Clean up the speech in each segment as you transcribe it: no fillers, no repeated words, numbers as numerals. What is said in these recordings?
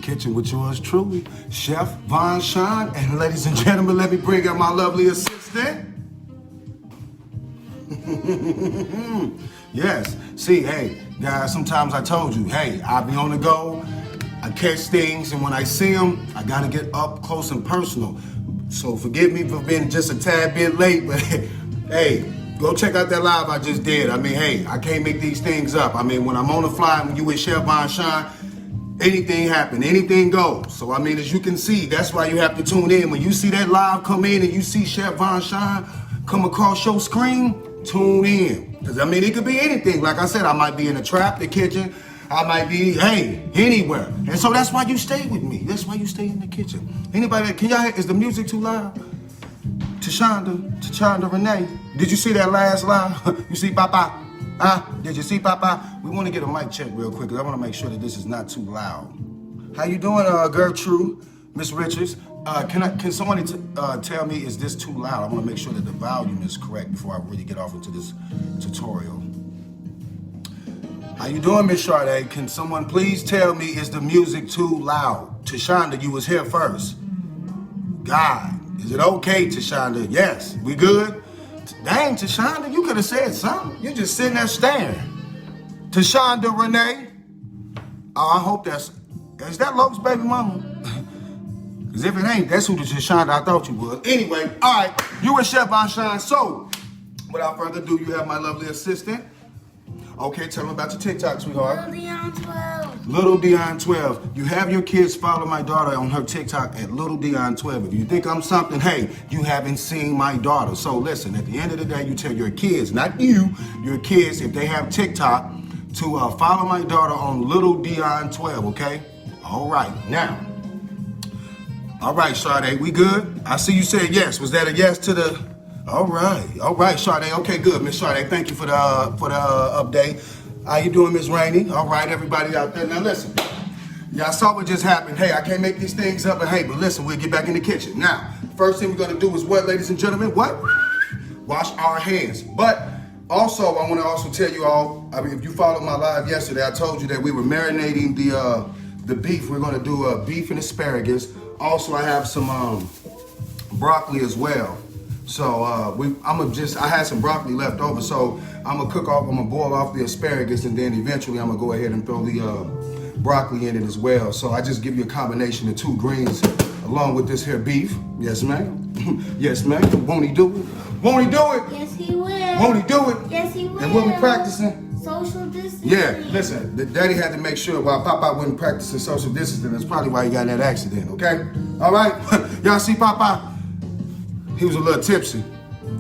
kitchen with yours truly, Chef VonSean. And ladies and gentlemen, let me bring out my lovely assistant. Yes, see, hey, guys, sometimes I told you, hey, I'll be on the go, I catch things, and when I see them, I gotta get up close and personal. So forgive me for being just a tad bit late, but hey, go check out that live I just did. I mean, hey, I can't make these things up. I mean, when I'm on the fly, when you with Chef VonSean, anything happen, anything goes. So, I mean, as you can see, that's why you have to tune in. When you see that live come in and you see Chef VonSean come across your screen, tune in. Because, I mean, it could be anything. Like I said, I might be in the trap, the kitchen. I might be, hey, anywhere. And so that's why you stay with me. That's why you stay in the kitchen. Anybody, can y'all hear, is the music too loud? Tashonda Renee, did you see that last live? You see Papa? Did you see Papa? We want to get a mic check real quick because I want to make sure that this is not too loud. How you doing, Gertrude, Miss Richards? Can somebody tell me, is this too loud? I want to make sure that the volume is correct before I really get off into this tutorial. How you doing, Miss Sade? Can someone please tell me, is the music too loud? Tashonda, you was here first. God, is it okay, Tashonda? Yes, we good? Dang, Tashonda, you could have said something. You just sitting there staring. Tashonda Renee? Oh, I hope is that Loke's baby mama? Because if it ain't, that's who the Tashonda I thought you was. Anyway, all right, you and Chef VonSean. So, without further ado, you have my lovely assistant. Okay, tell them about your TikTok, sweetheart. Little Dion 12. Little Dion 12. You have your kids follow my daughter on her TikTok at Little Dion 12. If you think I'm something, hey, you haven't seen my daughter. So listen, at the end of the day, you tell your kids, not you, your kids, if they have TikTok, to follow my daughter on Little Dion 12, okay? All right, now. All right, Sade, we good? I see you said yes. Was that a yes to the... All right, Sade. Okay, good, Miss Sade. Thank you for the update. How you doing, Miss Rainey? All right, everybody out there. Now listen, y'all saw what just happened. Hey, I can't make these things up, but hey, but listen, we'll get back in the kitchen. Now, first thing we're gonna do is what, ladies and gentlemen? What? Wash our hands. But also, I want to also tell you all. I mean, if you followed my live yesterday, I told you that we were marinating the beef. We're gonna do beef and asparagus. Also, I have some broccoli as well. So I had some broccoli left over, so I'm gonna boil off the asparagus, and then eventually I'm gonna go ahead and throw the broccoli in it as well. So I just give you a combination of two greens along with this here beef. Yes, ma'am. Yes, ma'am. Won't he do it? Won't he do it? Yes, he will. Won't he do it? Yes, he will. And we'll be practicing. Social distancing. Yeah, listen, the daddy had to make sure while Papa wasn't practicing social distancing. That's probably why he got in that accident, okay? All right? Y'all see Papa? He was a little tipsy.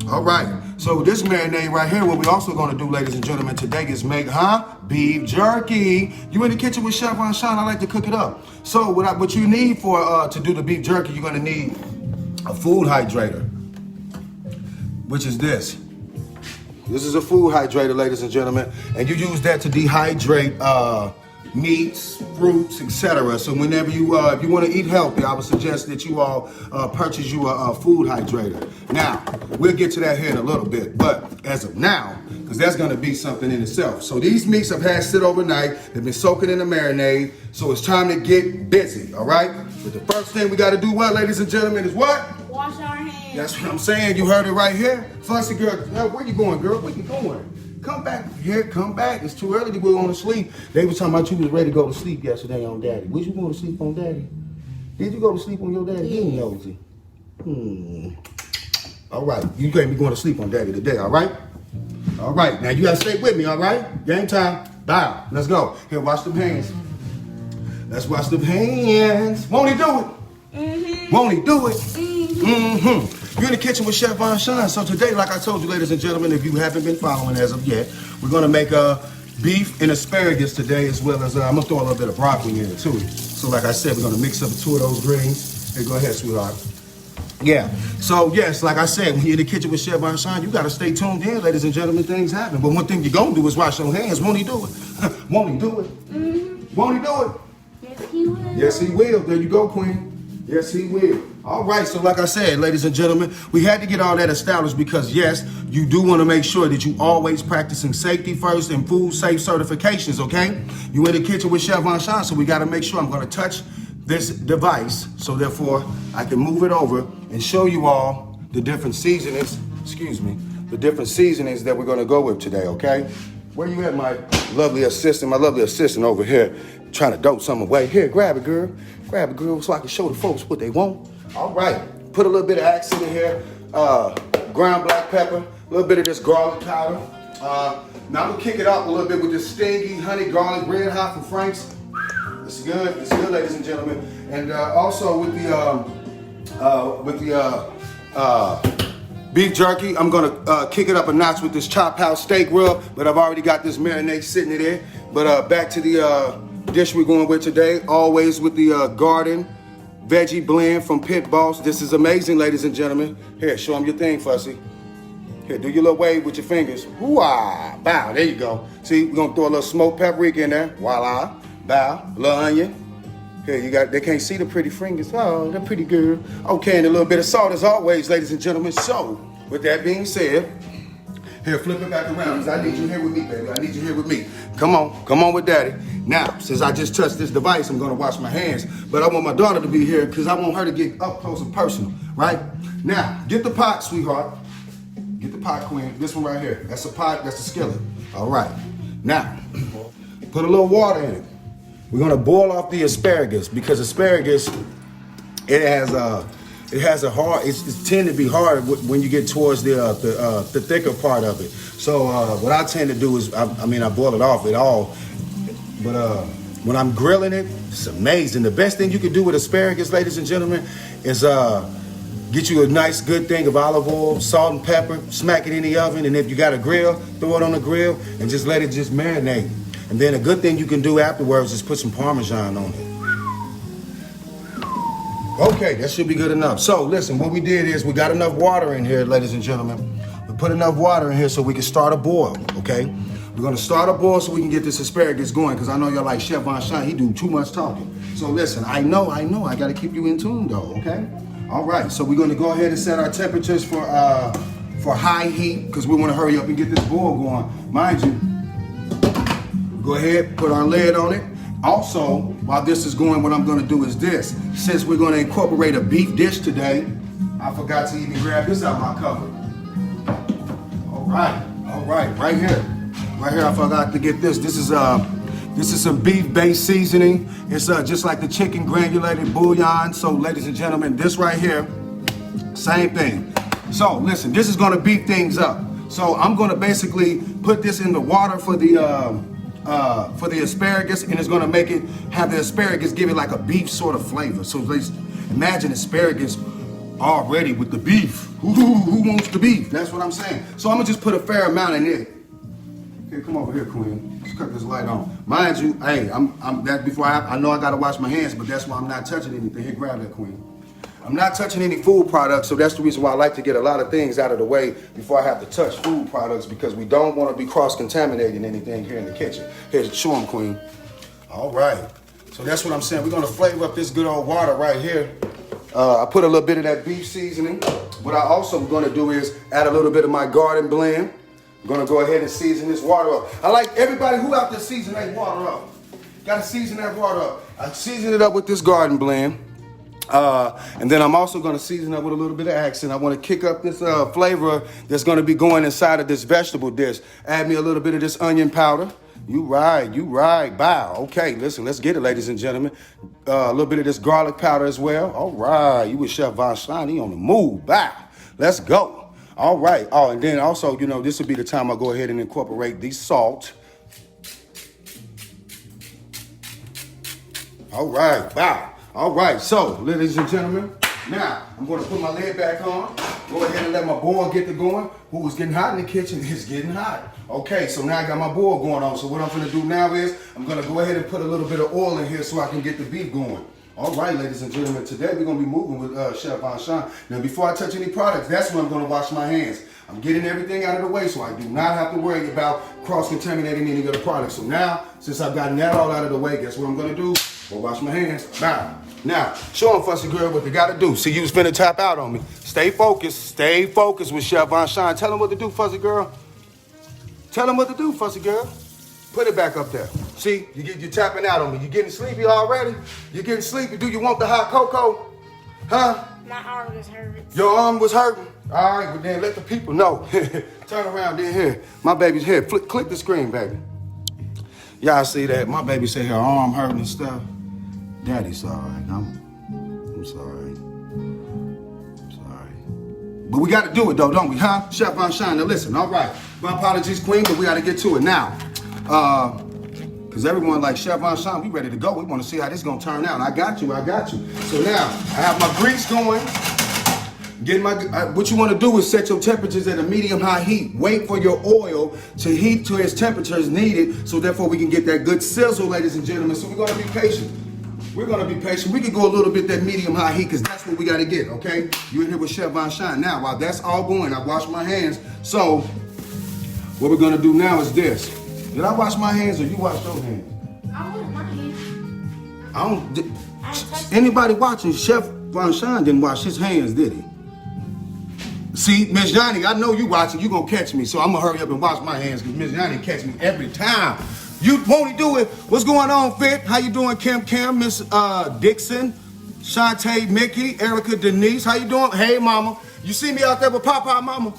All right. So this marinade right here, what we also gonna do, ladies and gentlemen, today is make, beef jerky. You in the kitchen with Chef VonSean, I like to cook it up. So what you need for to do the beef jerky, you're gonna need a food hydrator, which is this. This is a food hydrator, ladies and gentlemen, and you use that to dehydrate meats, fruits, etc. So whenever you, if you want to eat healthy, I would suggest that you all purchase you a food hydrator. Now, we'll get to that here in a little bit, but as of now, because that's going to be something in itself. So these meats have had sit overnight. They've been soaking in the marinade, so it's time to get busy, all right? But the first thing we got to do, what, ladies and gentlemen, is what? Wash our hands. That's what I'm saying. You heard it right here. Fussy girl, where you going, girl? Where you going? Come back here, come back. It's too early to go on to sleep. They was talking about you was ready to go to sleep yesterday on Daddy. Was you going to sleep on Daddy? Did you go to sleep on your daddy? He ain't nosy. All right, you can't be going to sleep on Daddy today, all right? All right, now you gotta stay with me, all right? Game time, bow, let's go. Here, wash them hands. Let's wash them hands. Won't he do it? Mm-hmm. Won't he do it? Mm-hmm. You're in the kitchen with Chef VonSean. So today, like I told you, ladies and gentlemen, if you haven't been following as of yet, we're gonna make beef and asparagus today, as well as I'm gonna throw a little bit of broccoli in it too. So like I said, we're gonna mix up two of those greens. Here, go ahead, sweetheart. Yeah, so yes, like I said, when you're in the kitchen with Chef VonSean, you gotta stay tuned in, ladies and gentlemen, things happen. But one thing you're gonna do is wash your hands. Won't he do it? Won't he do it? Mm-hmm. Won't he do it? Yes, he will. Yes, he will. There you go, Queen. Yes, he will. All right, so like I said, ladies and gentlemen, we had to get all that established because, yes, you do want to make sure that you always practicing safety first and food safe certifications, okay? You in the kitchen with Chef VonSean, so we got to make sure. I'm going to touch this device, so therefore I can move it over and show you all the different seasonings, the different seasonings that we're gonna go with today, okay? Where you at, my lovely assistant over here, trying to dope something away. Here, grab it, girl. Grab it, girl, so I can show the folks what they want. All right, put a little bit of accent in here. Ground black pepper, a little bit of this garlic powder. Now I'm gonna kick it up a little bit with this stingy honey garlic red hot from Frank's. It's good, ladies and gentlemen. And also with the beef jerky, I'm gonna kick it up a notch with this chopped house steak rub, but I've already got this marinade sitting in there. But back to the dish we're going with today, always with the garden veggie blend from Pit Boss. This is amazing, ladies and gentlemen. Here, show them your thing, Fussy. Here, do your little wave with your fingers. Hoo-ah, bow, there you go. See, we're gonna throw a little smoked paprika in there. Voila, bow, a little onion. Here, you got, they can't see the pretty fingers. Oh, they're pretty good. Okay, and a little bit of salt as always, ladies and gentlemen. So, with that being said, here, flip it back around, because I need you here with me, baby. I need you here with me. Come on with daddy. Now, since I just touched this device, I'm gonna wash my hands, but I want my daughter to be here because I want her to get up close and personal, right? Now, get the pot, sweetheart. Get the pot, queen. This one right here. That's a pot, that's a skillet. All right. Now, put a little water in it. We're gonna boil off the asparagus because asparagus, it has a hard. It's tend to be hard when you get towards the thicker part of it. So what I tend to do is, I boil it off at all. But when I'm grilling it, it's amazing. The best thing you can do with asparagus, ladies and gentlemen, is get you a nice good thing of olive oil, salt and pepper, smack it in the oven, and if you got a grill, throw it on the grill and just let it just marinate. And then a good thing you can do afterwards is put some Parmesan on it. Okay, that should be good enough. So listen, what we did is we got enough water in here, ladies and gentlemen. We put enough water in here so we can start a boil, okay? We're gonna start a boil so we can get this asparagus going, because I know y'all like Chef VonSean, he do too much talking. So listen, I know, I gotta keep you in tune though, okay? All right, so we're gonna go ahead and set our temperatures for high heat, because we wanna hurry up and get this boil going. Mind you, go ahead, put our lid on it. Also, while this is going, what I'm gonna do is this. Since we're gonna incorporate a beef dish today, I forgot to even grab this out of my cupboard. All right, right here. Right here, I forgot to get this. This is some beef-based seasoning. It's just like the chicken granulated bouillon. So, ladies and gentlemen, this right here, same thing. So, listen, this is gonna beef things up. So, I'm gonna basically put this in the water for the asparagus, and it's gonna make it have the asparagus give it like a beef sort of flavor. So, imagine asparagus already with the beef. Who wants the beef? That's what I'm saying. So, I'm gonna just put a fair amount in it. Here, come over here, queen. Let's cut this light on. Mind you, hey, I know I gotta wash my hands, but that's why I'm not touching anything. Here, grab that, queen. I'm not touching any food products, so that's the reason why I like to get a lot of things out of the way before I have to touch food products, because we don't want to be cross-contaminating anything here in the kitchen. Here's show them, queen. All right. So that's what I'm saying. We're gonna flavor up this good old water right here. I put a little bit of that beef seasoning. What I also am gonna do is add a little bit of my garden blend. I'm gonna go ahead and season this water up. I like everybody who out there season that water up. Gotta season that water up. I season it up with this garden blend. And then I'm also gonna season up with a little bit of accent. I wanna kick up this flavor that's gonna be going inside of this vegetable dish. Add me a little bit of this onion powder. You right, bow. Okay, listen, let's get it, ladies and gentlemen. A little bit of this garlic powder as well. All right, you with Chef VonSean, he on the move, bow. Let's go. All right, oh, and then also, you know, this will be the time I go ahead and incorporate the salt. All right, wow. All right, so, ladies and gentlemen, now I'm going to put my lid back on. Go ahead and let my boil get to going. Who was getting hot in the kitchen? It's getting hot. Okay, so now I got my boil going on. So what I'm going to do now is I'm going to go ahead and put a little bit of oil in here so I can get the beef going. All right, ladies and gentlemen, today we're going to be moving with Chef VonSean. Now, before I touch any products, that's when I'm going to wash my hands. I'm getting everything out of the way so I do not have to worry about cross-contaminating any of the products. So now, since I've gotten that all out of the way, guess what I'm going to do? Go wash my hands. Bye. Now, show them, Fussy Girl, what they got to do. See, you was finna tap out on me. Stay focused with Chef VonSean. Tell them what to do, Fussy Girl. Tell them what to do, Fussy Girl. Put it back up there. See, you're tapping out on me. You getting sleepy already? You getting sleepy? Do you want the hot cocoa? Huh? My arm was hurting. Your arm was hurting? All right, well then let the people know. Turn around then here. My baby's here. Click the screen, baby. Y'all see that? My baby said her arm hurting and stuff. Daddy's all right. I'm sorry. I'm sorry. But we got to do it though, don't we, huh? Chef VonSean, now listen, all right. My apologies, Queen, but we got to get to it now. Because everyone like Chef VonSean, we ready to go. We want to see how this is going to turn out. I got you. So now, I have my grease going. What you want to do is set your temperatures at a medium-high heat. Wait for your oil to heat to its temperatures needed, so therefore we can get that good sizzle, ladies and gentlemen. So we're going to be patient. We can go a little bit that medium-high heat, because that's what we got to get, okay? You're in here with Chef VonSean. Now, while that's all going, I washed my hands. So what we're going to do now is this. Did I wash my hands or you washed your hands? I washed my hands. I don't. Anybody watching, Chef VonSean didn't wash his hands, did he? See, Miss Johnny, I know you watching. You gonna catch me, so I'm gonna hurry up and wash my hands because Miss Johnny catch me every time. You won't he do it? What's going on, Fit? How you doing, Kim, Miss Dixon, Shantae, Mickey, Erica, Denise? How you doing? Hey, Mama. You see me out there with Papa, Mama?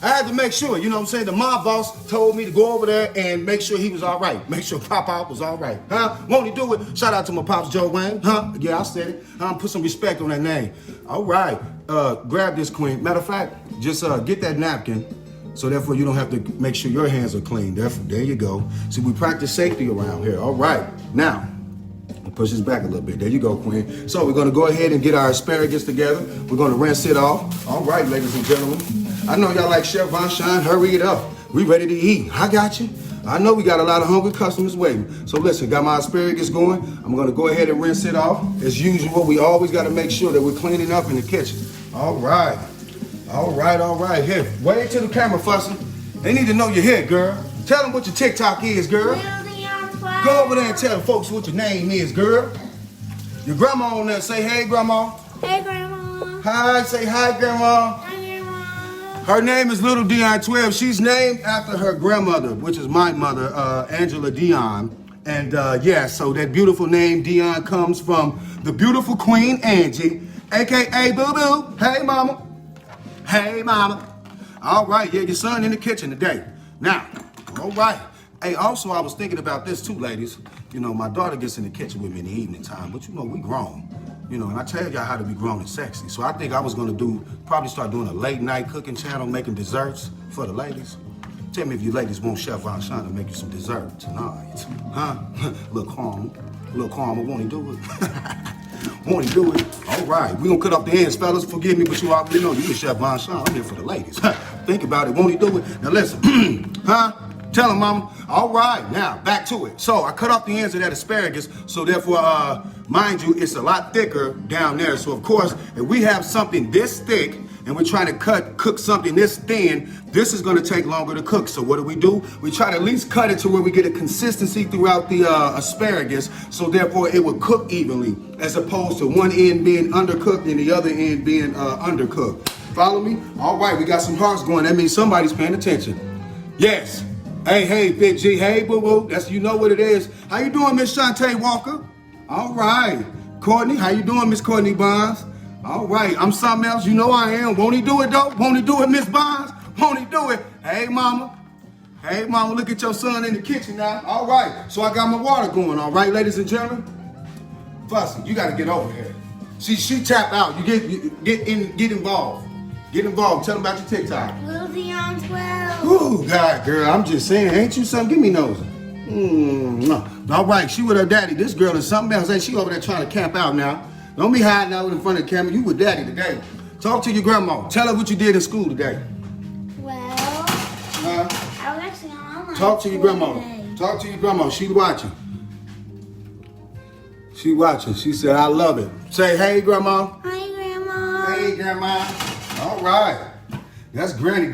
I had to make sure, you know what I'm saying? The mob boss told me to go over there and make sure he was all right. Make sure Papa was all right. Huh? Won't he do it? Shout out to my pops, Joe Wayne. Huh? Yeah, I said it. Put some respect on that name. All right. Grab this, Queen. Matter of fact, just get that napkin. So therefore you don't have to make sure your hands are clean. There you go. See, we practice safety around here. All right. Now, push this back a little bit. There you go, Queen. So we're gonna go ahead and get our asparagus together. We're gonna rinse it off. All right, ladies and gentlemen. I know y'all like Chef VonSean. Hurry it up. We ready to eat. I got you. I know we got a lot of hungry customers waiting. So listen, got my asparagus going. I'm gonna go ahead and rinse it off. As usual, we always gotta make sure that we're cleaning up in the kitchen. All right. Here, wave to the camera, Fussy. They need to know you're here, girl. Tell them what your TikTok is, girl. Go over there and tell folks what your name is, girl. Your grandma on there, say, hey, Grandma. Hey, Grandma. Hi, say hi, Grandma. Hi, Grandma. Her name is Little Dion 12. She's named after her grandmother, which is my mother, Angela Dion. And yeah, so that beautiful name, Dion, comes from the beautiful Queen Angie, AKA Boo Boo. Hey, Mama. Hey, Mama. All right, yeah, your son in the kitchen today. Now, all right. Hey, also, I was thinking about this too, ladies. You know, my daughter gets in the kitchen with me in the evening time, but you know, we grown. You know, and I tell y'all how to be grown and sexy. So I think I was gonna probably start doing a late night cooking channel, making desserts for the ladies. Tell me if you ladies want Chef VonSean to make you some dessert tonight. Huh? Little calm, won't he do it? Won't he do it? All right, we gonna cut off the ends, fellas. Forgive me, but you already know you Chef VonSean. I'm here for the ladies. Think about it, won't he do it? Now listen, huh? Tell him, Mama. All right, now back to it. So I cut off the ends of that asparagus. So therefore, mind you, it's a lot thicker down there. So of course, if we have something this thick and we're trying to cook something this thin, this is gonna take longer to cook. So what do? We try to at least cut it to where we get a consistency throughout the asparagus. So therefore, it will cook evenly, as opposed to one end being undercooked and the other end being undercooked. Follow me? All right, we got some hearts going. That means somebody's paying attention. Yes. Hey, Big G. Hey, boo-boo. That's, you know what it is. How you doing, Miss Shantae Walker? All right. Courtney, how you doing, Miss Courtney Bonds? All right. I'm something else. You know I am. Won't he do it, though? Won't he do it, Miss Bonds? Won't he do it? Hey, Mama. Hey, Mama, look at your son in the kitchen now. All right. So I got my water going, all right, ladies and gentlemen? Fussy, you got to get over here. She tapped out. You get involved. Get involved. Tell them about your TikTok. Little Dion 12. Ooh, God, girl, I'm just saying, ain't you something? Give me nosy. All right, she with her daddy. This girl is something else. Ain't she over there trying to camp out now? Don't be hiding out in front of the camera. You with daddy today. Talk to your grandma. Tell her what you did in school today. Well, I was actually on online. Talk to your grandma. Today. Talk to your grandma. She's watching. She watching. She said, I love it. Say, hey, Grandma. Hi, Grandma. Hey, Grandma. All right. That's Granny.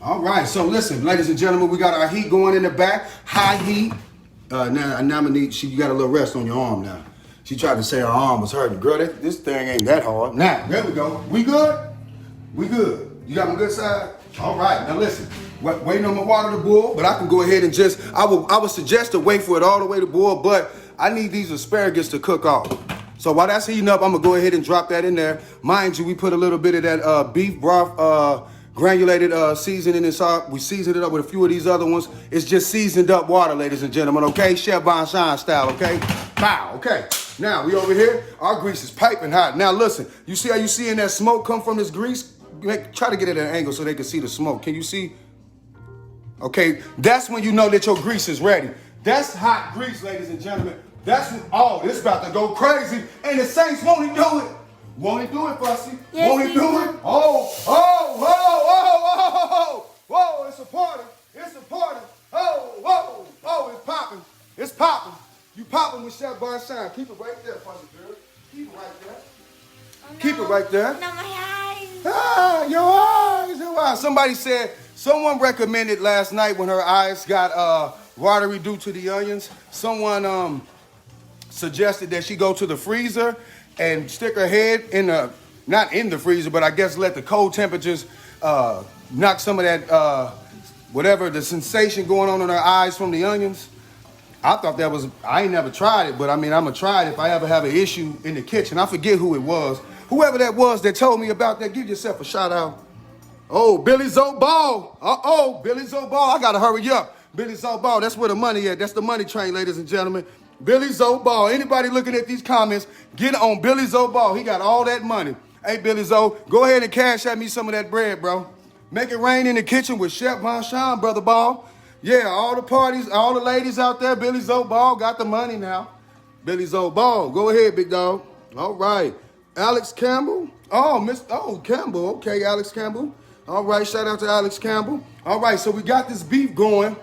All right. So listen, ladies and gentlemen, we got our heat going in the back. High heat. Now you got a little rest on your arm now. She tried to say her arm was hurting. Girl, this thing ain't that hard. Now, there we go. We good? We good. You got my good side? All right, now listen. Waiting on my water to boil, but I can go ahead and just, I would suggest to wait for it all the way to boil, but I need these asparagus to cook off. So while that's heating up, I'm gonna go ahead and drop that in there. Mind you, we put a little bit of that beef broth granulated seasoning inside. We seasoned it up with a few of these other ones. It's just seasoned up water, ladies and gentlemen, okay? Chef VonSean style, okay? Pow, okay. Now, we over here, our grease is piping hot. Now listen, you see how you seeing that smoke come from this grease? Try to get it at an angle so they can see the smoke. Can you see? Okay, that's when you know that your grease is ready. That's hot grease, ladies and gentlemen. That's when, oh, it's about to go crazy. And the Saints, won't he do it? Won't he do it, Fussy? Yes, won't he do it? Whoa, it's a party. It's a party. It's popping. It's popping. You popping with Chef VonSean. Keep it right there, Fussy girl. Keep it right there. Oh, no. Keep it right there. No, my eyes. Ah, your eyes. Somebody said, someone recommended last night when her eyes got watery due to the onions. Someone suggested that she go to the freezer and stick her head in the, not in the freezer, but I guess let the cold temperatures knock some of that, whatever, the sensation going on in her eyes from the onions. I thought that was, I ain't never tried it, but I mean, I'm going to try it if I ever have an issue in the kitchen. I forget who it was. Whoever that was that told me about that, give yourself a shout out. Oh, Billy Zoball. Billy Zoball. I got to hurry up. Billy Zoball, that's where the money at. That's the money train, ladies and gentlemen. Billy Zoball. Anybody looking at these comments, get on Billy Zoball. He got all that money. Hey, Billy Zo, go ahead and cash at me some of that bread, bro. Make it rain in the kitchen with Chef VonSean, Brother Ball. Yeah, all the parties, all the ladies out there, Billy Zoball got the money now. Billy Zoball. Go ahead, big dog. All right. Alex Campbell. Campbell. Okay, Alex Campbell. All right, shout out to Alex Campbell. All right, so we got this beef going.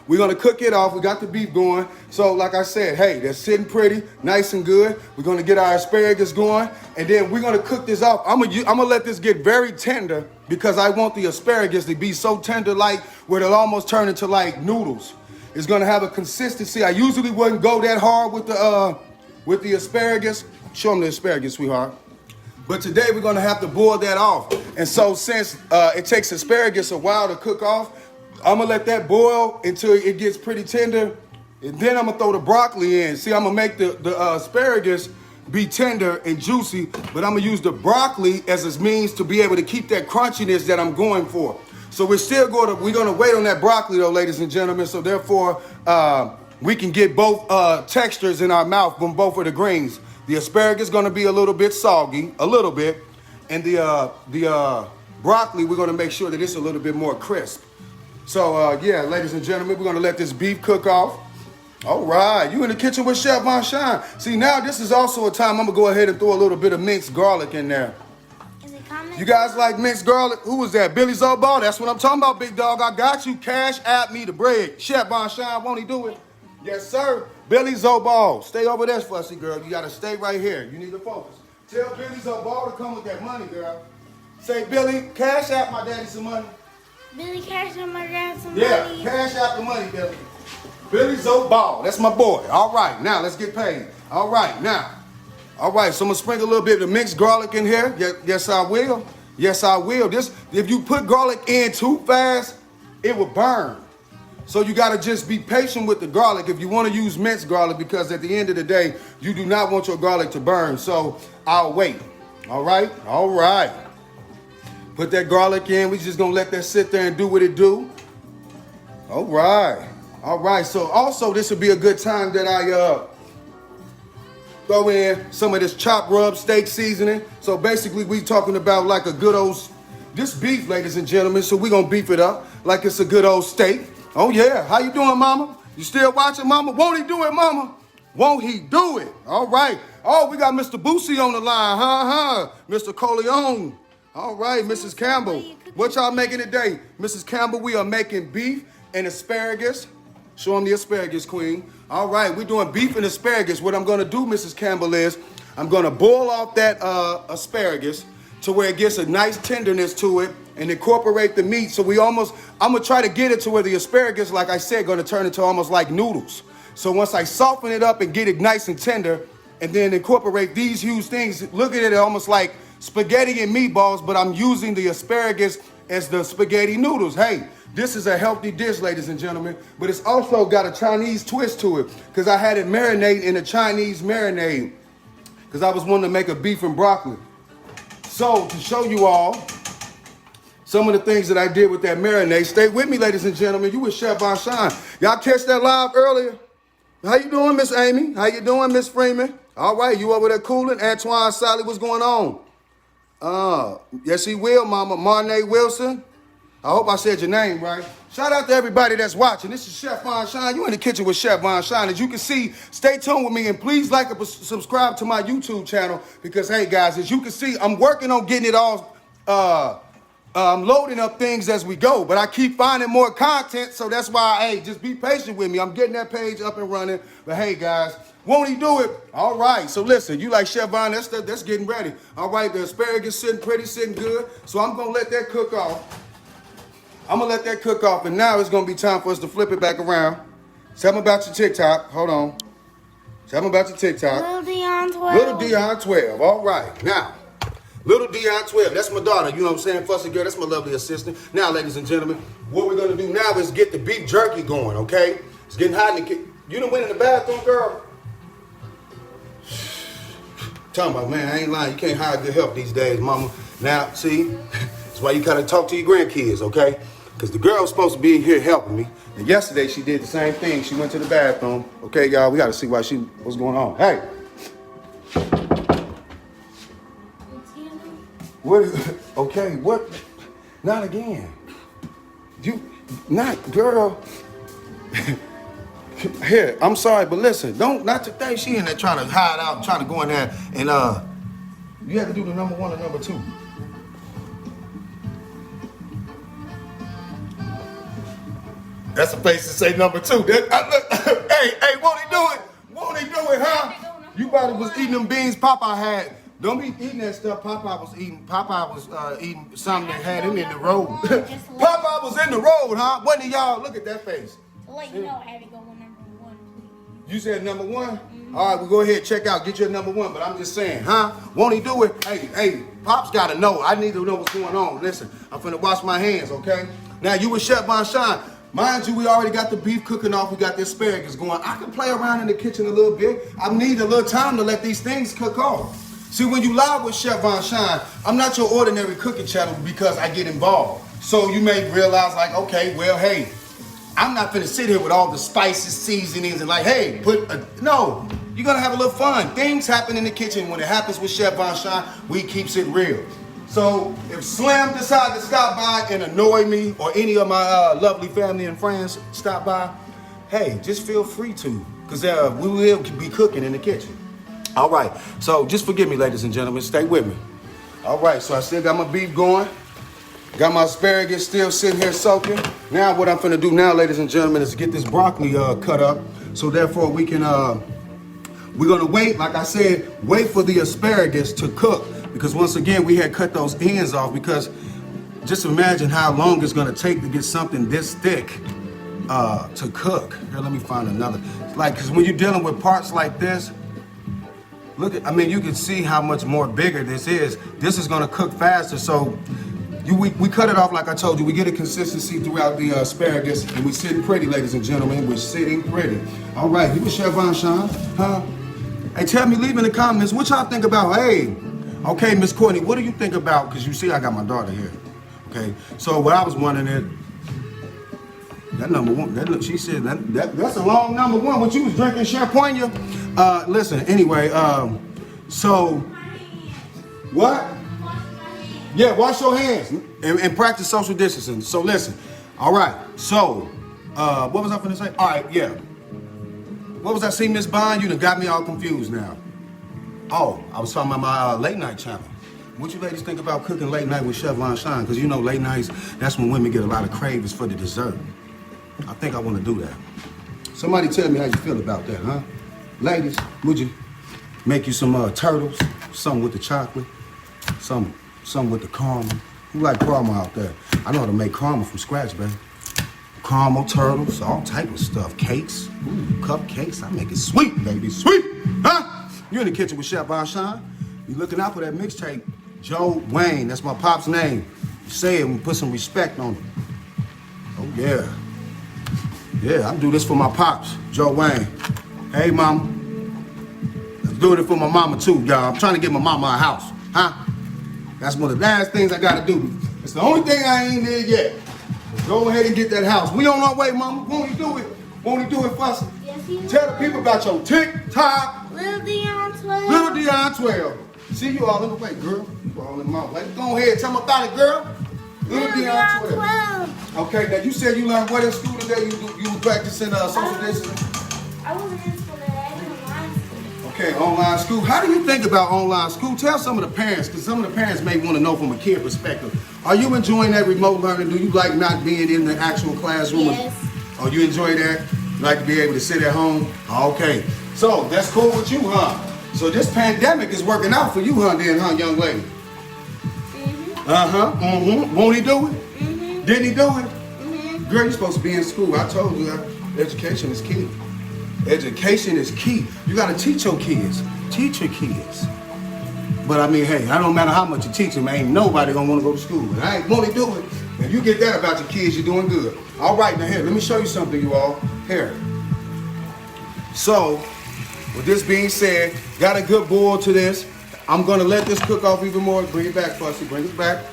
We're going to cook it off. We got the beef going. So like I said, hey, that's sitting pretty, nice and good. We're going to get our asparagus going, and then we're going to cook this off. I'm going to let this get very tender because I want the asparagus to be so tender, like where it'll almost turn into like noodles. It's going to have a consistency. I usually wouldn't go that hard with the asparagus. Show them the asparagus, sweetheart. But today we're going to have to boil that off. And so since it takes asparagus a while to cook off, I'm going to let that boil until it gets pretty tender. And then I'm going to throw the broccoli in. See, I'm going to make the asparagus be tender and juicy, but I'm going to use the broccoli as a means to be able to keep that crunchiness that I'm going for. So we're going to wait on that broccoli though, ladies and gentlemen. So therefore, we can get both textures in our mouth from both of the greens. The asparagus is going to be a little bit soggy, a little bit. And the broccoli, we're going to make sure that it's a little bit more crisp. So, yeah, ladies and gentlemen, we're going to let this beef cook off. All right, you in the kitchen with Chef VonSean. See, now this is also a time I'm going to go ahead and throw a little bit of minced garlic in there. Is it coming? You guys like minced garlic? Who was that? Billy Zoball? That's what I'm talking about, big dog. I got you. Cash at me the bread. Chef VonSean, won't he do it? Yes, sir. Billy Zoball. Stay over there, Fussy girl. You got to stay right here. You need to focus. Tell Billy Zoball to come with that money, girl. Say, Billy, cash out my daddy some money. Billy, cash out my dad some Yeah, money. cash out the money, Billy. Billy Zoball. That's my boy. All right, now let's get paid. All right, now. All right, so I'm going to sprinkle a little bit of mixed garlic in here. Yes, I will. Yes, I will. If you put garlic in too fast, it will burn. So you got to just be patient with the garlic if you want to use minced garlic, because at the end of the day, you do not want your garlic to burn. So I'll wait. All right? All right. Put that garlic in. We just going to let that sit there and do what it do. All right. All right. So also this would be a good time that I throw in some of this chopped rub steak seasoning. So basically we talking about like a good old, this beef, ladies and gentlemen. So we going to beef it up like it's a good old steak. Oh, yeah. How you doing, mama? You still watching, mama? Won't he do it, mama? Won't he do it? All right. Oh, we got Mr. Boosie on the line. Mr. Coleon. All right, Mrs. Campbell. What y'all making today? Mrs. Campbell, we are making beef and asparagus. Show them the asparagus, queen. All right, we're doing beef and asparagus. What I'm going to do, Mrs. Campbell, is I'm going to boil off that asparagus to where it gets a nice tenderness to it and incorporate the meat. So I'm going to try to get it to where the asparagus, like I said, going to turn into almost like noodles. So once I soften it up and get it nice and tender and then incorporate these huge things, look at it almost like spaghetti and meatballs, but I'm using the asparagus as the spaghetti noodles. Hey, this is a healthy dish, ladies and gentlemen, but it's also got a Chinese twist to it because I had it marinate in a Chinese marinade because I was wanting to make a beef and broccoli. So to show you all some of the things that I did with that marinade, stay with me, ladies and gentlemen. You with Chef VonSean. Y'all catch that live earlier? How you doing, Miss Amy? How you doing, Miss Freeman? All right, you over there cooling? Antoine Sally, what's going on? Yes, he will, Mama. Marnay Wilson. I hope I said your name right. Shout out to everybody that's watching. This is Chef VonSean. You in the kitchen with Chef VonSean. As you can see, stay tuned with me and please like and subscribe to my YouTube channel because, hey, guys, as you can see, I'm working on getting it all, I'm loading up things as we go, but I keep finding more content, so that's why, hey, just be patient with me. I'm getting that page up and running, but hey, guys, won't he do it? All right, so listen, you like Chef Von, that's getting ready. All right, the asparagus sitting pretty, sitting good, so I'm going to let that cook off. And now it's going to be time for us to flip it back around. Tell me about your TikTok. Hold on. Tell me about your TikTok. Little Dion 12. Little Dion 12. All right. Now, Little Dion 12. That's my daughter. You know what I'm saying? Fussy girl. That's my lovely assistant. Now, ladies and gentlemen, what we're going to do now is get the beef jerky going, okay? It's getting hot in the kitchen. You done went in the bathroom, girl? Talking about, man, I ain't lying. You can't hide good help these days, mama. Now, see? That's why you got to talk to your grandkids, okay? Because the girl was supposed to be here helping me. And yesterday, she did the same thing. She went to the bathroom. Okay, y'all, we got to see what's going on. Hey. What? Okay, what? Not again. Girl. Here, I'm sorry, but listen, not today. She in there trying to hide out, trying to go in there, and you have to do the number 1 and number 2. That's a face to say number 2. Hey, won't he do it? Won't he do it, huh? You probably was eating them beans Popeye had. Don't be eating that stuff Popeye was eating. Popeye was eating something that had him in the road. Popeye was in the road, huh? One of y'all, look at that face. To let you know, I had to go with number 1, please. You said number 1? Mm-hmm. All right, well, go ahead, check out, get your number 1. But I'm just saying, huh? Won't he do it? Hey, Pop's got to know. I need to know what's going on. Listen, I'm finna wash my hands, okay? Now, you with Chef VonSean. Mind you, we already got the beef cooking off. We got the asparagus going. I can play around in the kitchen a little bit. I need a little time to let these things cook off. See, when you live with Chef VonSean, I'm not your ordinary cooking channel because I get involved. So you may realize like, okay, well, hey, I'm not finna sit here with all the spices, seasonings, and like, hey, no, you're gonna have a little fun. Things happen in the kitchen. When it happens with Chef VonSean, we keeps it real. So if Slim decide to stop by and annoy me or any of my lovely family and friends stop by, hey, just feel free to, because we will be cooking in the kitchen. All right, so just forgive me, ladies and gentlemen. Stay with me. All right, so I still got my beef going. Got my asparagus still sitting here soaking. Now what I'm finna do now, ladies and gentlemen, is get this broccoli cut up. So therefore we can, we're gonna wait, like I said, wait for the asparagus to cook. Because once again, we had cut those ends off because just imagine how long it's gonna take to get something this thick to cook. Here, let me find another. Like, cause when you're dealing with parts like this, you can see how much more bigger this is. This is gonna cook faster. So we cut it off like I told you. We get a consistency throughout the asparagus and we sitting pretty, ladies and gentlemen. We're sitting pretty. All right, you with Chef VonSean, huh? Hey, tell me, leave in the comments, what y'all think about, hey, okay, Miss Courtney, what do you think about, because you see I got my daughter here, okay? So what I was wondering is, that number 1, she said, that's a long number 1. What you was drinking, champagne? Listen, anyway, so, what? Yeah, wash your hands and practice social distancing. So listen, all right, so, what was I finna say? All right, yeah. What was I seeing, Miss Bond? You done got me all confused now. Oh, I was talking about my late night channel. What you ladies think about cooking late night with Chef VonSean? Because you know late nights, that's when women get a lot of cravings for the dessert. I think I want to do that. Somebody tell me how you feel about that, huh? Ladies, would you make you some turtles, some with the chocolate, some with the caramel? Who like caramel out there? I know how to make caramel from scratch, baby. Caramel, turtles, all type of stuff. Cakes, cupcakes. I make it sweet, baby, sweet, huh? You're in the kitchen with Chef VonSean. You looking out for that mixtape. Joe Wayne, that's my pop's name. say it and put some respect on it. Oh yeah. Yeah, I'm doing this for my pops, Joe Wayne. Hey, mama. Let's do it for my mama too, y'all. I'm trying to get my mama a house, huh? That's one of the last things I gotta do. It's the only thing I ain't did yet. Go ahead and get that house. We on our way, mama. Won't you do it? Won't you do it, Fussy? Yes, you Tell the will. people about your TikTok. Little Dion 12. Little Dion 12. See you all in the way, girl. You all in my way. Go ahead, tell them about it, girl. Little Dion 12. Okay, now you said you learned what in school today? You were practicing social distancing? I wasn't in school today. I was in online school. Okay, online school. How do you think about online school? Tell some of the parents, because some of the parents may want to know from a kid perspective. Are you enjoying that remote learning? Do you like not being in the actual classroom? Yes. Oh, you enjoy that? You like to be able to sit at home? Okay. So that's cool with you, huh? So this pandemic is working out for you, huh, then, huh, young lady? Mm-hmm. Uh-huh. Mm-hmm. Won't he do it? Mm-hmm. Didn't he do it? Mm-hmm. Girl, you're supposed to be in school. I told you that education is key. Education is key. You got to teach your kids. Teach your kids. But I mean, hey, I don't matter how much you teach them, ain't nobody gonna want to go to school. And I ain't want to do it. If you get that about your kids, you're doing good. All right, now here, let me show you something, you all. Here. So, with this being said, got a good boil to this. I'm gonna let this cook off even more. Bring it back, Fussy, bring it back.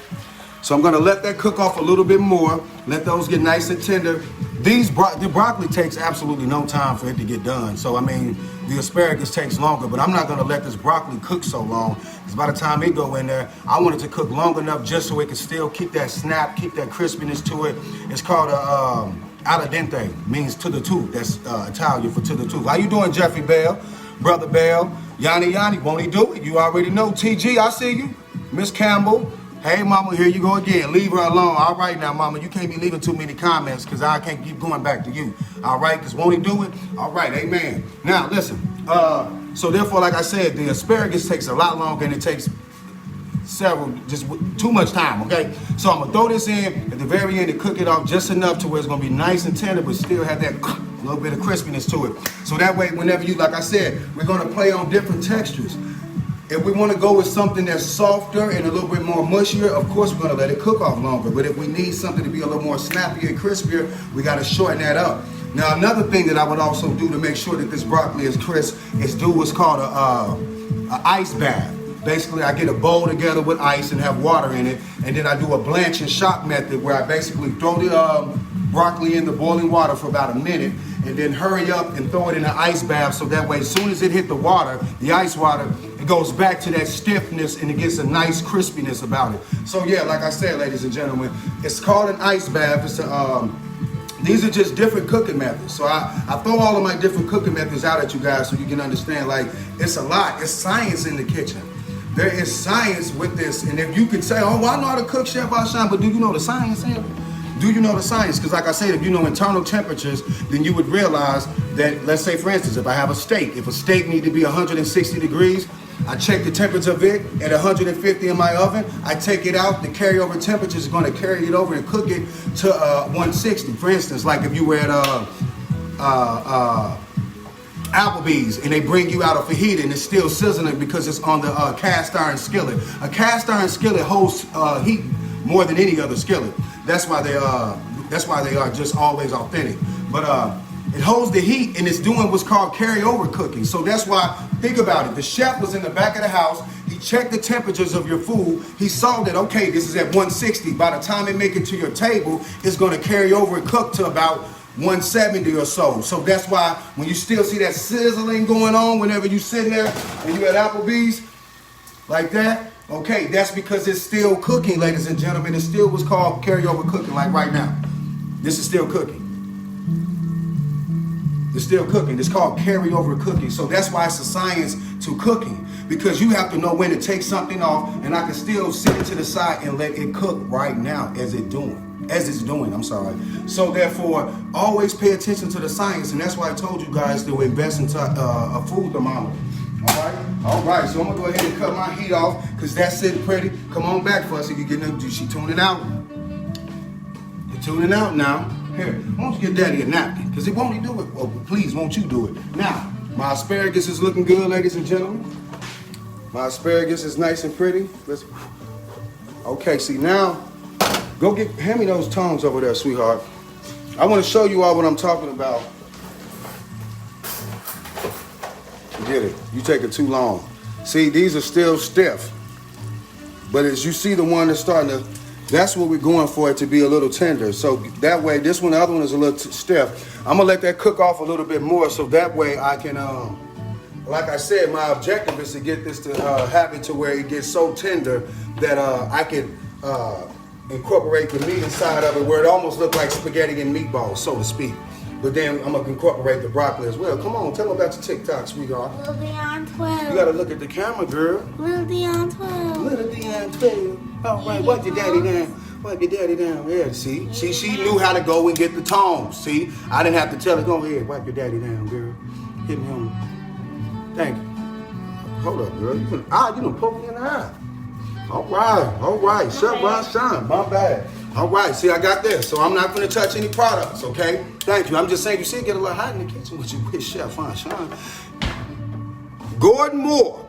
So I'm gonna let that cook off a little bit more. Let those get nice and tender. The broccoli takes absolutely no time for it to get done. So I mean, the asparagus takes longer, but I'm not gonna let this broccoli cook so long. Because by the time it go in there, I want it to cook long enough just so it can still keep that snap, keep that crispiness to it. It's called a al dente, means to the tooth. That's Italian for to the tooth. How you doing, Jeffrey Bell? Brother Bell? Yanni, won't he do it? You already know. TG, I see you. Miss Campbell. Hey, mama, here you go again. Leave her alone. All right now, mama, you can't be leaving too many comments because I can't keep going back to you. All right, because won't he do it? All right, amen. Now, listen. So therefore, like I said, the asparagus takes a lot longer and it takes just too much time, okay? So I'm gonna throw this in at the very end and cook it off just enough to where it's gonna be nice and tender, but still have that little bit of crispiness to it. So that way, whenever you, like I said, we're gonna play on different textures. If we want to go with something that's softer and a little bit more mushier, of course we're going to let it cook off longer. But if we need something to be a little more snappier and crispier, we got to shorten that up. Now another thing that I would also do to make sure that this broccoli is crisp is do what's called a ice bath. Basically, I get a bowl together with ice and have water in it, and then I do a blanch and shock method where I basically throw the broccoli in the boiling water for about a minute, and then hurry up and throw it in an ice bath so that way as soon as it hit the water, the ice water, it goes back to that stiffness and it gets a nice crispiness about it. So yeah, like I said, ladies and gentlemen, it's called an ice bath. It's these are just different cooking methods. So I throw all of my different cooking methods out at you guys so you can understand, like, it's a lot. It's science in the kitchen. There is science with this. And if you could say, oh, well, I know how to cook, Chef VonSean, but do you know the science in it? Do you know the science? Because like I said, if you know internal temperatures, then you would realize that, let's say for instance, if I have a steak, if a steak need to be 160 degrees, I check the temperature of it at 150 in my oven, I take it out, the carryover temperature is going to carry it over and cook it to 160. For instance, like if you were at Applebee's and they bring you out a fajita and it's still sizzling because it's on the cast iron skillet. A cast iron skillet holds heat more than any other skillet. That's why they are just always authentic. But it holds the heat and it's doing what's called carryover cooking. So that's why, think about it. The chef was in the back of the house. He checked the temperatures of your food. He saw that, okay, this is at 160. By the time it make it to your table, it's going to carry over and cook to about 170 or so. So that's why when you still see that sizzling going on whenever you sitting there and you at Applebee's like that, okay, that's because it's still cooking, ladies and gentlemen. It's still what's called carryover cooking, like right now. This is still cooking. It's still cooking. It's called carryover cooking. So that's why it's a science to cooking, because you have to know when to take something off, and I can still sit it to the side and let it cook right now as it's doing, I'm sorry. So therefore, always pay attention to the science, and that's why I told you guys to invest into a food thermometer. All right, so I'm gonna go ahead and cut my heat off because that's sitting pretty. Come on back, Fussy, you getting she tuning out. You're tuning out now. Here, why don't you get Daddy a napkin? Because it won't he do it. Oh, please, won't you do it? Now, my asparagus is looking good, ladies and gentlemen. My asparagus is nice and pretty. Okay, see now, hand me those tongs over there, sweetheart. I want to show you all what I'm talking about. Get it. You take it too long. See, these are still stiff. But as you see the one that's starting to, that's what we're going for, it to be a little tender. So that way, this one, the other one is a little stiff. I'm gonna let that cook off a little bit more so that way I can, like I said, my objective is to get this to have it to where it gets so tender that I can incorporate the meat inside of it where it almost looks like spaghetti and meatballs, so to speak. But then I'm gonna incorporate the broccoli as well. Come on, tell them about your TikTok, sweetheart. Little Dion 12. You gotta look at the camera, girl. Little Dion 12. Little Dion 12. All right, wipe your daddy down. Wipe your daddy down. Yeah, see? She knew how to go and get the tongs. See? I didn't have to tell her, go ahead, wipe your daddy down, girl. Hit me on. Thank you. Hold up, girl. You done poke me in the eye. All right. Chef VonSean, my bad. All right, see, I got this, so I'm not gonna touch any products, okay? Thank you. I'm just saying, you see it get a little hot in the kitchen with you with Chef VonSean. Gordon Moore,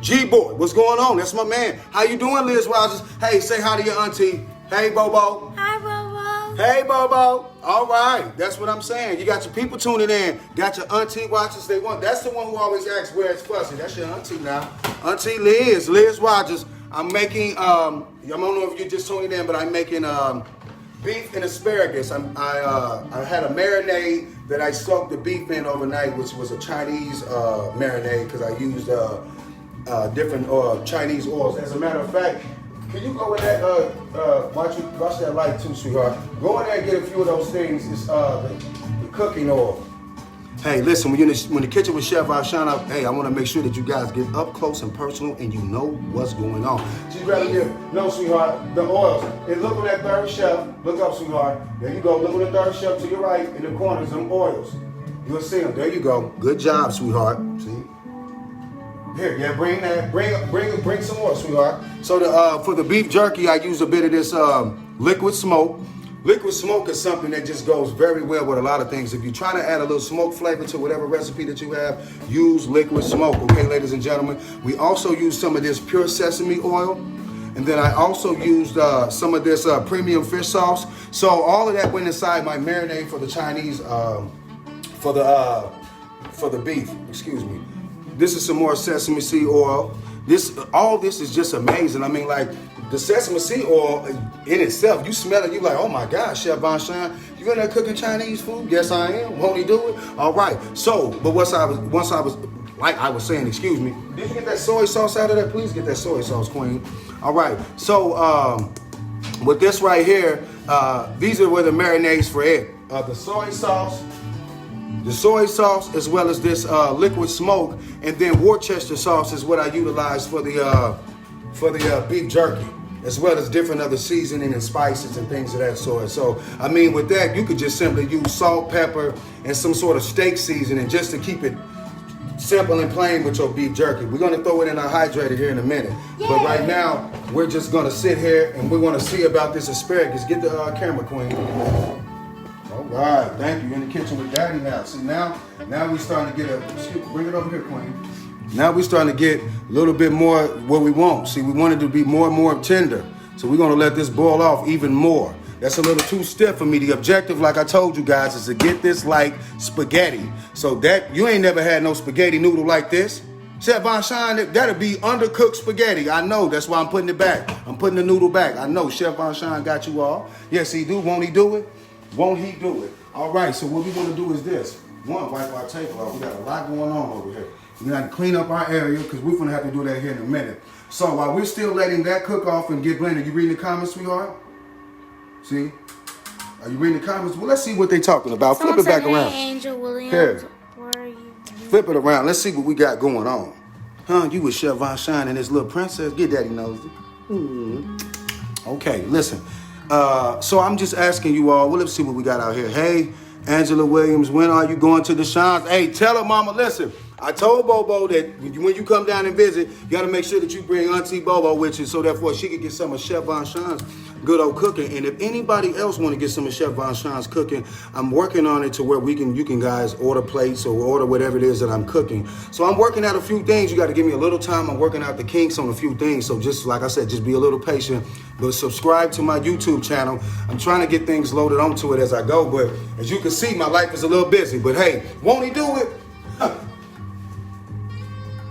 G-Boy, what's going on? That's my man. How you doing, Liz Rogers? Hey, say hi to your auntie. Hey, Bobo. Hi, Bobo. Hey, Bobo. All right, that's what I'm saying. You got your people tuning in. Got your auntie watchers. That's the one who always asks where it's fussy. That's your auntie now. Auntie Liz Rogers. I'm making, I don't know if you're just tuning in, but I'm making beef and asparagus. I had a marinade that I soaked the beef in overnight, which was a Chinese marinade because I used different Chinese oils. As a matter of fact, can you go with that, watch that light too, sweetheart. Go in there and get a few of those things. It's the cooking oil. Hey, listen, when you're in the kitchen with Chef VonSean, hey, I want to make sure that you guys get up close and personal and you know what's going on. She's ready to no, sweetheart, the oils. And look on that third shelf. Look up, sweetheart. There you go. Look on the third shelf to your right in the corners, them oils. You'll see them. There you go. Good job, sweetheart. See? Here, yeah, bring some more, sweetheart. So for the beef jerky, I use a bit of this liquid smoke. Liquid smoke is something that just goes very well with a lot of things. If you're trying to add a little smoke flavor to whatever recipe that you have, use liquid smoke, okay, ladies and gentlemen? We also use some of this pure sesame oil, and then I also used some of this premium fish sauce. So all of that went inside my marinade for the Chinese, for the beef, excuse me. This is some more sesame seed oil. All this is just amazing. I mean, like, the sesame seed oil in itself, you smell it, you're like, oh my God, Chef VonSean, you in there cooking Chinese food? Yes, I am. Won't he do it? All right. So, but once I was saying, excuse me, did you get that soy sauce out of there? Please get that soy sauce, Queen. All right. So, with this right here, these are where the marinades for it. The soy sauce as well as this liquid smoke, and then Worcester sauce is what I utilize for the beef jerky, as well as different other seasoning and spices and things of that sort. So, I mean, with that, you could just simply use salt, pepper, and some sort of steak seasoning just to keep it simple and plain with your beef jerky. We're gonna throw it in our hydrator here in a minute. Yay. But right now, we're just gonna sit here and we wanna see about this asparagus. Get the camera, Queen. All right, thank you. In the kitchen with Daddy now. See, now we starting to get bring it over here, Queen. Now we starting to get a little bit more what we want. See, we want it to be more and more tender. So we're gonna let this boil off even more. That's a little too stiff for me. The objective, like I told you guys, is to get this like spaghetti. So that, you ain't never had no spaghetti noodle like this. Chef VonSean, that'll be undercooked spaghetti. I know, that's why I'm putting it back. I'm putting the noodle back. I know Chef VonSean got you all. Yes, he do. Won't he do it? Won't he do it? All right, so what we're gonna do is this. One, wipe our table off. We got a lot going on over here. We got to clean up our area because we're gonna have to do that here in a minute. So while we're still letting that cook off and get blended, you reading the comments, sweetheart? See? Are you reading the comments? Well, let's see what they're talking about. Someone Flip it back said, around. Hey, Angel Williams, here. Where are you? Flip it around. Let's see what we got going on. Huh? You with Chef VonSean and this little princess? Get Daddy nosy. Okay, listen. So I'm just asking you all. Well, let's see what we got out here. Hey, Angela Williams, when are you going to the Shines? Hey, tell her, mama, listen. I told Bobo that when you come down and visit, you got to make sure that you bring Auntie Bobo with you, so therefore she can get some of Chef VonSean's good old cooking. And if anybody else want to get some of Chef VonSean's cooking, I'm working on it to where you can guys order plates or order whatever it is that I'm cooking. So I'm working out a few things. You got to give me a little time. I'm working out the kinks on a few things. So just like I said, just be a little patient. But subscribe to my YouTube channel. I'm trying to get things loaded onto it as I go. But as you can see, my life is a little busy. But hey, won't he do it?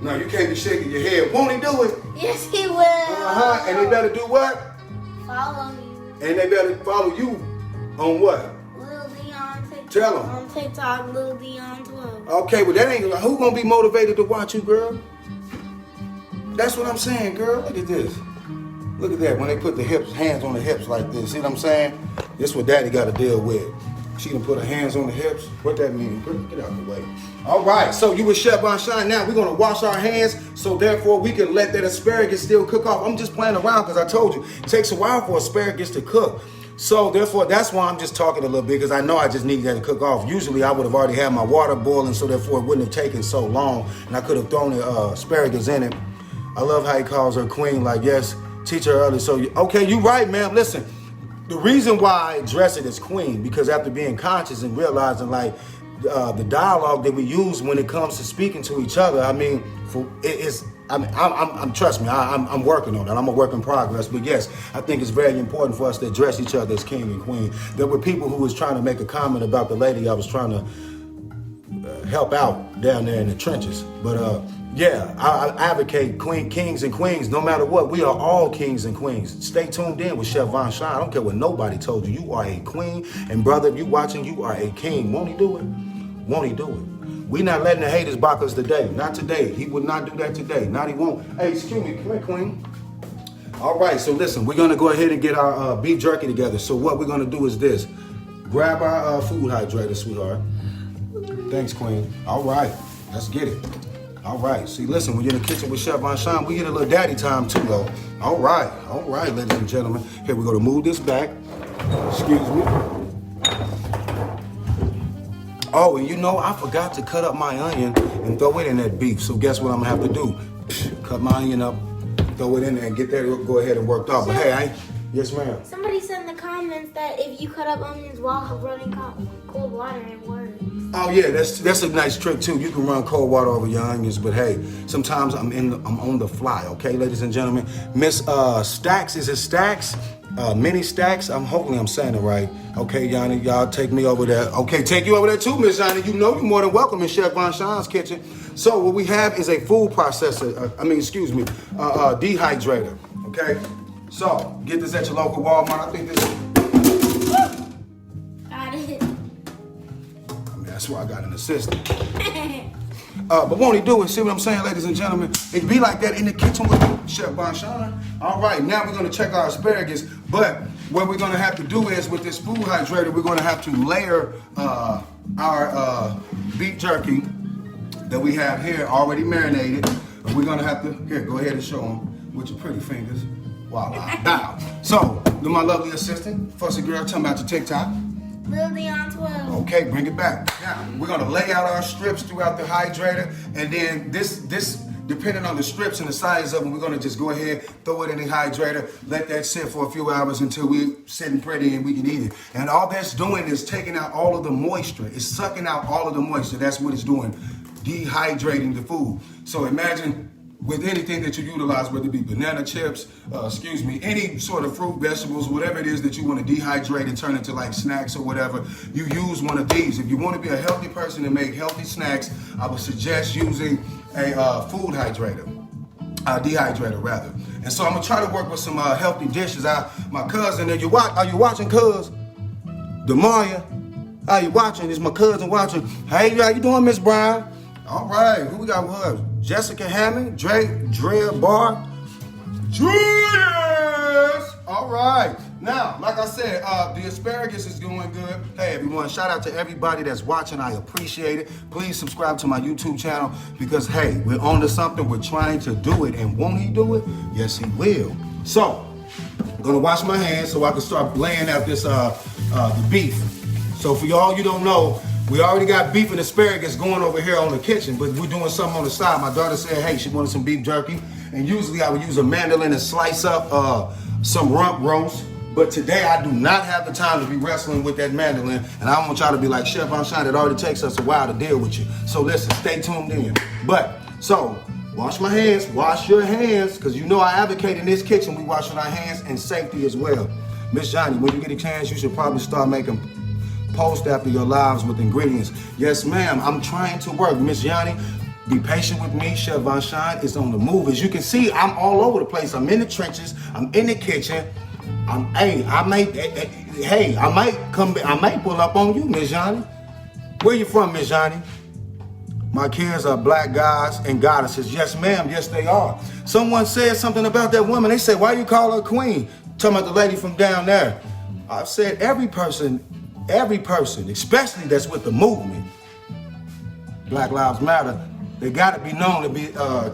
No, you can't be shaking your head. Won't he do it? Yes, he will. And they better do what? Follow you. And they better follow you on what? Lil Dion TikTok. Tell 'em. On TikTok, Lil Dion 12. Okay, well that ain't, who gonna be motivated to watch you, girl? That's what I'm saying, girl. Look at this. Look at that, when they put the hands on the hips like this. See what I'm saying? This what daddy gotta deal with. She done put her hands on the hips. What that mean? Get out the way. All right, so you with Chef VonSean. Now we're gonna wash our hands, so therefore we can let that asparagus still cook off. I'm just playing around because I told you, it takes a while for asparagus to cook. So therefore, that's why I'm just talking a little bit, because I know I just need that to cook off. Usually I would have already had my water boiling, so therefore it wouldn't have taken so long, and I could have thrown the asparagus in it. I love how he calls her queen, like, yes, teach her early. So, okay, you right, ma'am. Listen, the reason why I address it as queen, because after being conscious and realizing, like, the dialogue that we use when it comes to speaking to each other, I mean, trust me, I'm working on that. I'm a work in progress. But yes, I think it's very important for us to address each other as king and queen. There were people who was trying to make a comment about the lady I was trying to help out down there in the trenches. But yeah, I advocate kings and queens. No matter what, we are all kings and queens. Stay tuned in with Chef VonSean. I don't care what nobody told you. You are a queen. And brother, if you watching, you are a king. Won't he do it? Won't he do it? We not letting the haters block us today. Not today. He would not do that today. Not he won't. Hey, excuse me. Come here, queen. All right, so listen, we're going to go ahead and get our beef jerky together. So what we're going to do is this. Grab our food hydrator, sweetheart. Thanks, queen. All right, let's get it. All right, see, listen, when you're in the kitchen with Chef VonSean, we get a little daddy time too, though. All right, ladies and gentlemen. Here, we're going to move this back. Excuse me. Oh, and you know, I forgot to cut up my onion and throw it in that beef. So guess what I'm going to have to do? Cut my onion up, throw it in there, and get that go ahead and worked out. But hey, yes, ma'am. Somebody said in the comments that if you cut up onions while running cold water, it works. Oh yeah, that's a nice trick too. You can run cold water over your onions, but hey, sometimes I'm on the fly. Okay, ladies and gentlemen, Miss Stacks, is it Stacks? Mini Stacks. Hopefully I'm saying it right. Okay, Yanni, y'all take me over there. Okay, take you over there too, Miss Yanni. You know you're more than welcome in Chef VonSean's kitchen. So what we have is a food processor. Dehydrator. Okay, so get this at your local Walmart. I think this. That's why I got an assistant. But won't he do it? See what I'm saying, ladies and gentlemen? It be like that in the kitchen with Chef VonSean. All right, now we're going to check our asparagus. But what we're going to have to do is, with this food hydrator, we're going to have to layer our beef jerky that we have here already marinated. And we're going to have to, here, go ahead and show them with your pretty fingers. Voila. Now, so, my lovely assistant, Fussy Girl, tell me about your TikTok. Lil Dion 12. Okay, bring it back. Now, we're gonna lay out our strips throughout the hydrator, and then this, depending on the strips and the size of them, we're gonna just go ahead, throw it in the hydrator, let that sit for a few hours until we're sitting pretty and we can eat it. And all that's doing is taking out all of the moisture. It's sucking out all of the moisture. That's what it's doing, dehydrating the food. So imagine with anything that you utilize, whether it be banana chips, any sort of fruit, vegetables, whatever it is that you want to dehydrate and turn into like snacks or whatever, you use one of these. If you want to be a healthy person and make healthy snacks, I would suggest using a food hydrator, dehydrator rather. And so I'm gonna try to work with some healthy dishes. My cousin, are you watching, cuz? Demaria, are you watching? It's my cousin watching. Hey, how you doing, Miss Brown? All right, who we got with her? Jessica Hammond, Drea Barr. Julius! All right. Now, like I said, the asparagus is doing good. Hey, everyone, shout out to everybody that's watching. I appreciate it. Please subscribe to my YouTube channel because, hey, we're on to something. We're trying to do it. And won't he do it? Yes, he will. So, I'm going to wash my hands so I can start laying out this the beef. So, for y'all you don't know, We already got beef and asparagus going over here on the kitchen, but we're doing something on the side. My daughter said, hey, she wanted some beef jerky. And usually I would use a mandolin and slice up some rump roast. But today I do not have the time to be wrestling with that mandolin. And I want y'all to be like, Chef VonSean, it already takes us a while to deal with you. So listen, stay tuned in. But, so, wash my hands, wash your hands, because you know I advocate in this kitchen, we wash our hands and safety as well. Miss Johnny, when you get a chance, you should probably start making posts after your lives with ingredients. Yes, ma'am, I'm trying to work. Miss Johnny, be patient with me. Chef VonSean is on the move. As you can see, I'm all over the place. I'm in the trenches. I'm in the kitchen. I might pull up on you, Miss Johnny. Where you from, Miss Johnny? My kids are black guys and goddesses. Yes, ma'am. Yes, they are. Someone said something about that woman. They said, why you call her queen? Talking about the lady from down there. I've said every person, especially that's with the movement, Black Lives Matter, they got to be known to be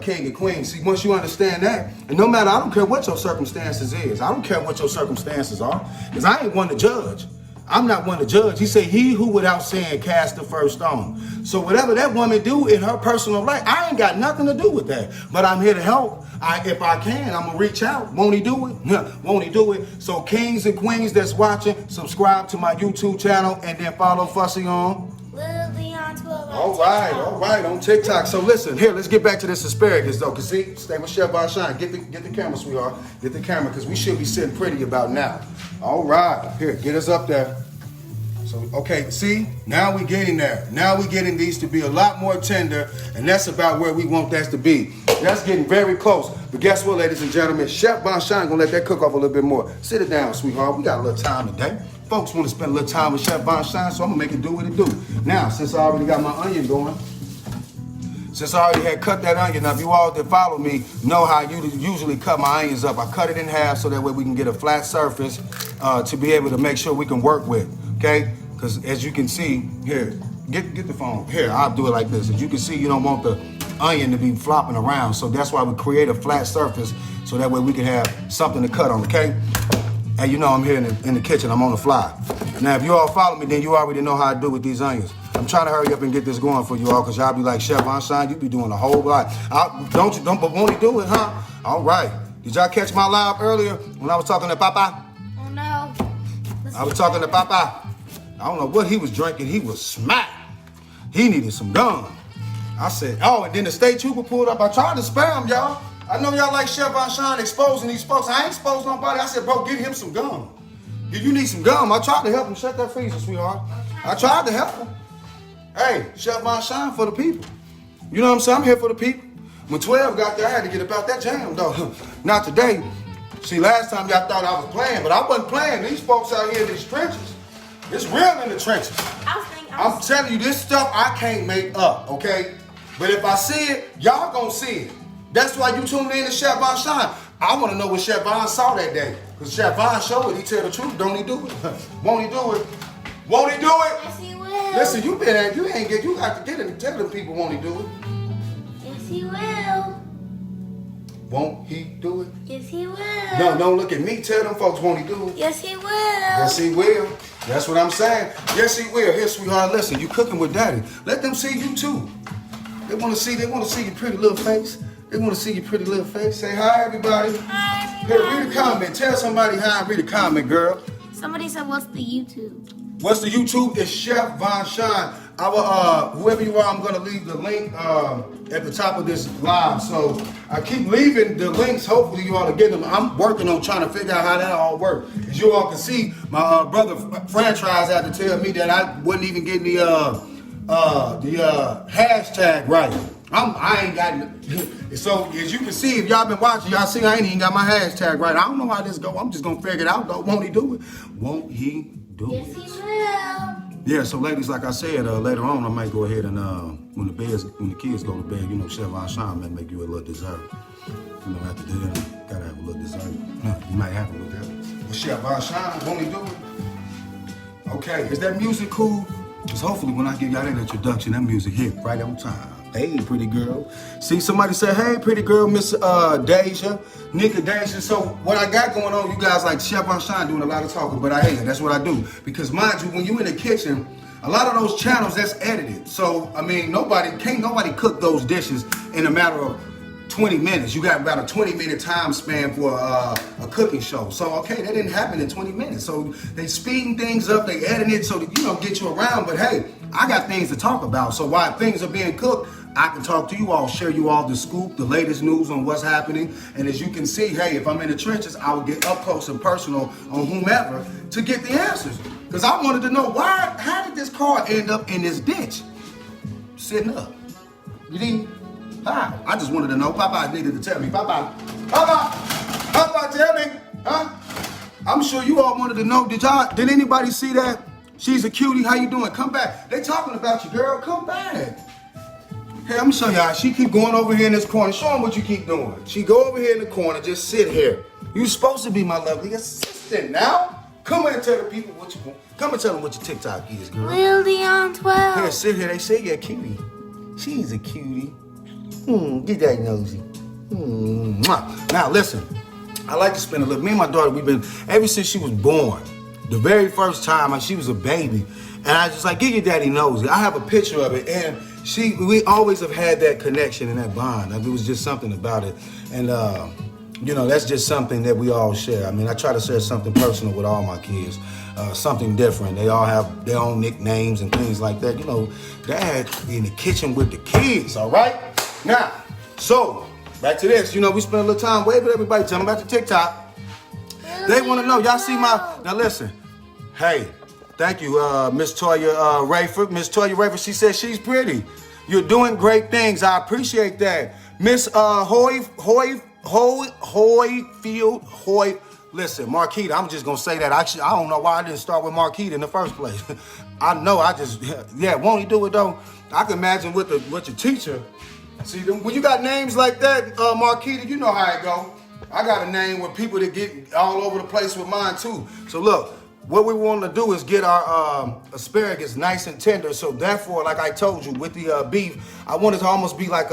king and queen. See, once you understand that, and no matter, I don't care what your circumstances is. I don't care what your circumstances are, because I ain't one to judge. I'm not one to judge. He said, he who without sin cast the first stone. So whatever that woman do in her personal life, I ain't got nothing to do with that. But I'm here to help. If I can, I'm going to reach out. Won't he do it? Yeah, won't he do it? So kings and queens that's watching, subscribe to my YouTube channel and then follow Fussy on. All right, on TikTok. So listen, here, let's get back to this asparagus though. Cause see, stay with Chef VonSean. Get the camera, sweetheart. Get the camera, cause we should be sitting pretty about now. All right, here, get us up there. So, okay, see, now we getting there. Now we getting these to be a lot more tender, and that's about where we want that to be. That's getting very close. But guess what, ladies and gentlemen? Chef VonSean gonna let that cook off a little bit more. Sit it down, sweetheart. We got a little time today. Folks want to spend a little time with Chef VonSean, so I'm gonna make it do what it do. Now, since I already got my onion going, since I already had cut that onion, now if you all that follow me know how I usually cut my onions up. I cut it in half so that way we can get a flat surface to be able to make sure we can work with, okay? Because as you can see, here, get the phone. Here, I'll do it like this. As you can see, you don't want the onion to be flopping around, so that's why we create a flat surface so that way we can have something to cut on, okay? And you know I'm here in the kitchen, I'm on the fly. Now, if you all follow me, then you already know how I do with these onions. I'm trying to hurry up and get this going for you all, because y'all be like, Chef VonSean, you be doing a whole lot. But won't he do it, huh? All right. Did y'all catch my live earlier when I was talking to Papa? Oh, no. I was talking to Papa. I don't know what he was drinking. He was smacked. He needed some gum. I said, oh, and then the state trooper pulled up. I tried to spare him, y'all. I know y'all like Chef VonSean exposing these folks. I ain't exposed nobody. I said, bro, give him some gum. You need some gum. I tried to help him. Shut that freezer, sweetheart. I tried to help him. Hey, Chef VonSean for the people. You know what I'm saying? I'm here for the people. When 12 got there, I had to get about that jam, though. Not today. See, last time y'all thought I was playing, but I wasn't playing. These folks out here in these trenches, it's real in the trenches. I'm telling you, this stuff I can't make up, okay? But if I see it, y'all gonna see it. That's why you tuned in to Chef VonSean. I want to know what Chef Von saw that day. Because Chef Von showed it. He tell the truth. Don't he do it? Won't he do it? Won't he do it? Yes, he will. Listen, you got to get it and tell them people, won't he do it? Yes, he will. Won't he do it? Yes, he will. No, don't look at me. Tell them folks, won't he do it? Yes, he will. Yes, he will. That's what I'm saying. Yes, he will. Here, sweetheart, listen, you cooking with daddy. Let them see you too. They want to see your pretty little face. They want to see your pretty little face. Say hi, everybody. Hi, everybody. Here, read a comment. Tell somebody hi. Read a comment, girl. Somebody said, what's the YouTube? What's the YouTube? It's Chef VonSean. Whoever you are, I'm going to leave the link at the top of this live. So I keep leaving the links. Hopefully you all are getting them. I'm working on trying to figure out how that all works. As you all can see, my brother Franchise had to tell me that I wasn't even getting the hashtag right. I ain't got it. So as you can see, if y'all been watching, y'all see I ain't even got my hashtag right. I don't know how this go. I'm just gonna figure it out though. Won't he do it? Won't he do it? Yes, he will. Yeah, so ladies, like I said, later on I might go ahead and when the kids go to bed, you know, Chef VonSean may make you a little dessert. You know, after dinner, gotta have a little dessert. You might have it with that. But Chef VonSean, won't he do it? Okay, is that music cool? Because hopefully when I give y'all that introduction, that music hit right on time. Hey, pretty girl. See, somebody said, hey, pretty girl, Miss Deja, Nika Deja. So what I got going on, you guys like Chef VonSean doing a lot of talking, but I hate it. That's what I do. Because mind you, when you in the kitchen, A lot of those channels, that's edited. So, I mean, can't nobody cook those dishes in a matter of 20 minutes. You got about a 20-minute time span for a cooking show. So, okay, that didn't happen in 20 minutes. So they speeding things up, they edit it so that, get you around. But hey, I got things to talk about. So while things are being cooked, I can talk to you all, share you all the scoop, the latest news on what's happening. And as you can see, hey, if I'm in the trenches, I will get up close and personal on whomever to get the answers. Because I wanted to know how did this car end up in this ditch? Sitting up. You didn't? How? I just wanted to know. Papa needed to tell me. Papa, tell me. Huh? I'm sure you all wanted to know. Did anybody see that? She's a cutie. How you doing? Come back. They talking about you, girl. Come back. Hey, I'm gonna show y'all. She keep going over here in this corner. Show them what you keep doing. She go over here in the corner, just sit here. You supposed to be my lovely assistant now. Come and tell the people what you want. Come and tell them what your TikTok is, girl. Lil Dion 12. Here, sit here. They say you're a cutie. She's a cutie. Get that nosy. Mwah. Now listen, I like to spend a little. Me and my daughter, we've been ever since she was born. The very first time, like she was a baby, and I just like, get your daddy nosy. I have a picture of it, and we always have had that connection and that bond. Like, it was just something about it, and that's just something that we all share. I mean, I try to share something personal with all my kids, something different. They all have their own nicknames and things like that. Dad in the kitchen with the kids. All right, now, so back to this. We spent a little time waving at everybody, telling them about the TikTok. They want to know. Y'all see my... Now, listen. Hey, thank you, Miss Toya Rayford. Miss Toya Rayford, she says she's pretty. You're doing great things. I appreciate that. Miss Hoyfield. Listen, Marquita, I'm just going to say that. Actually, I don't know why I didn't start with Marquita in the first place. I know, won't he do it, though? I can imagine with your teacher. See, when you got names like that, Marquita, you know how it go. I got a name with people that get all over the place with mine too. So look, what we want to do is get our asparagus nice and tender. So therefore, like I told you, with the beef, I want it to almost be like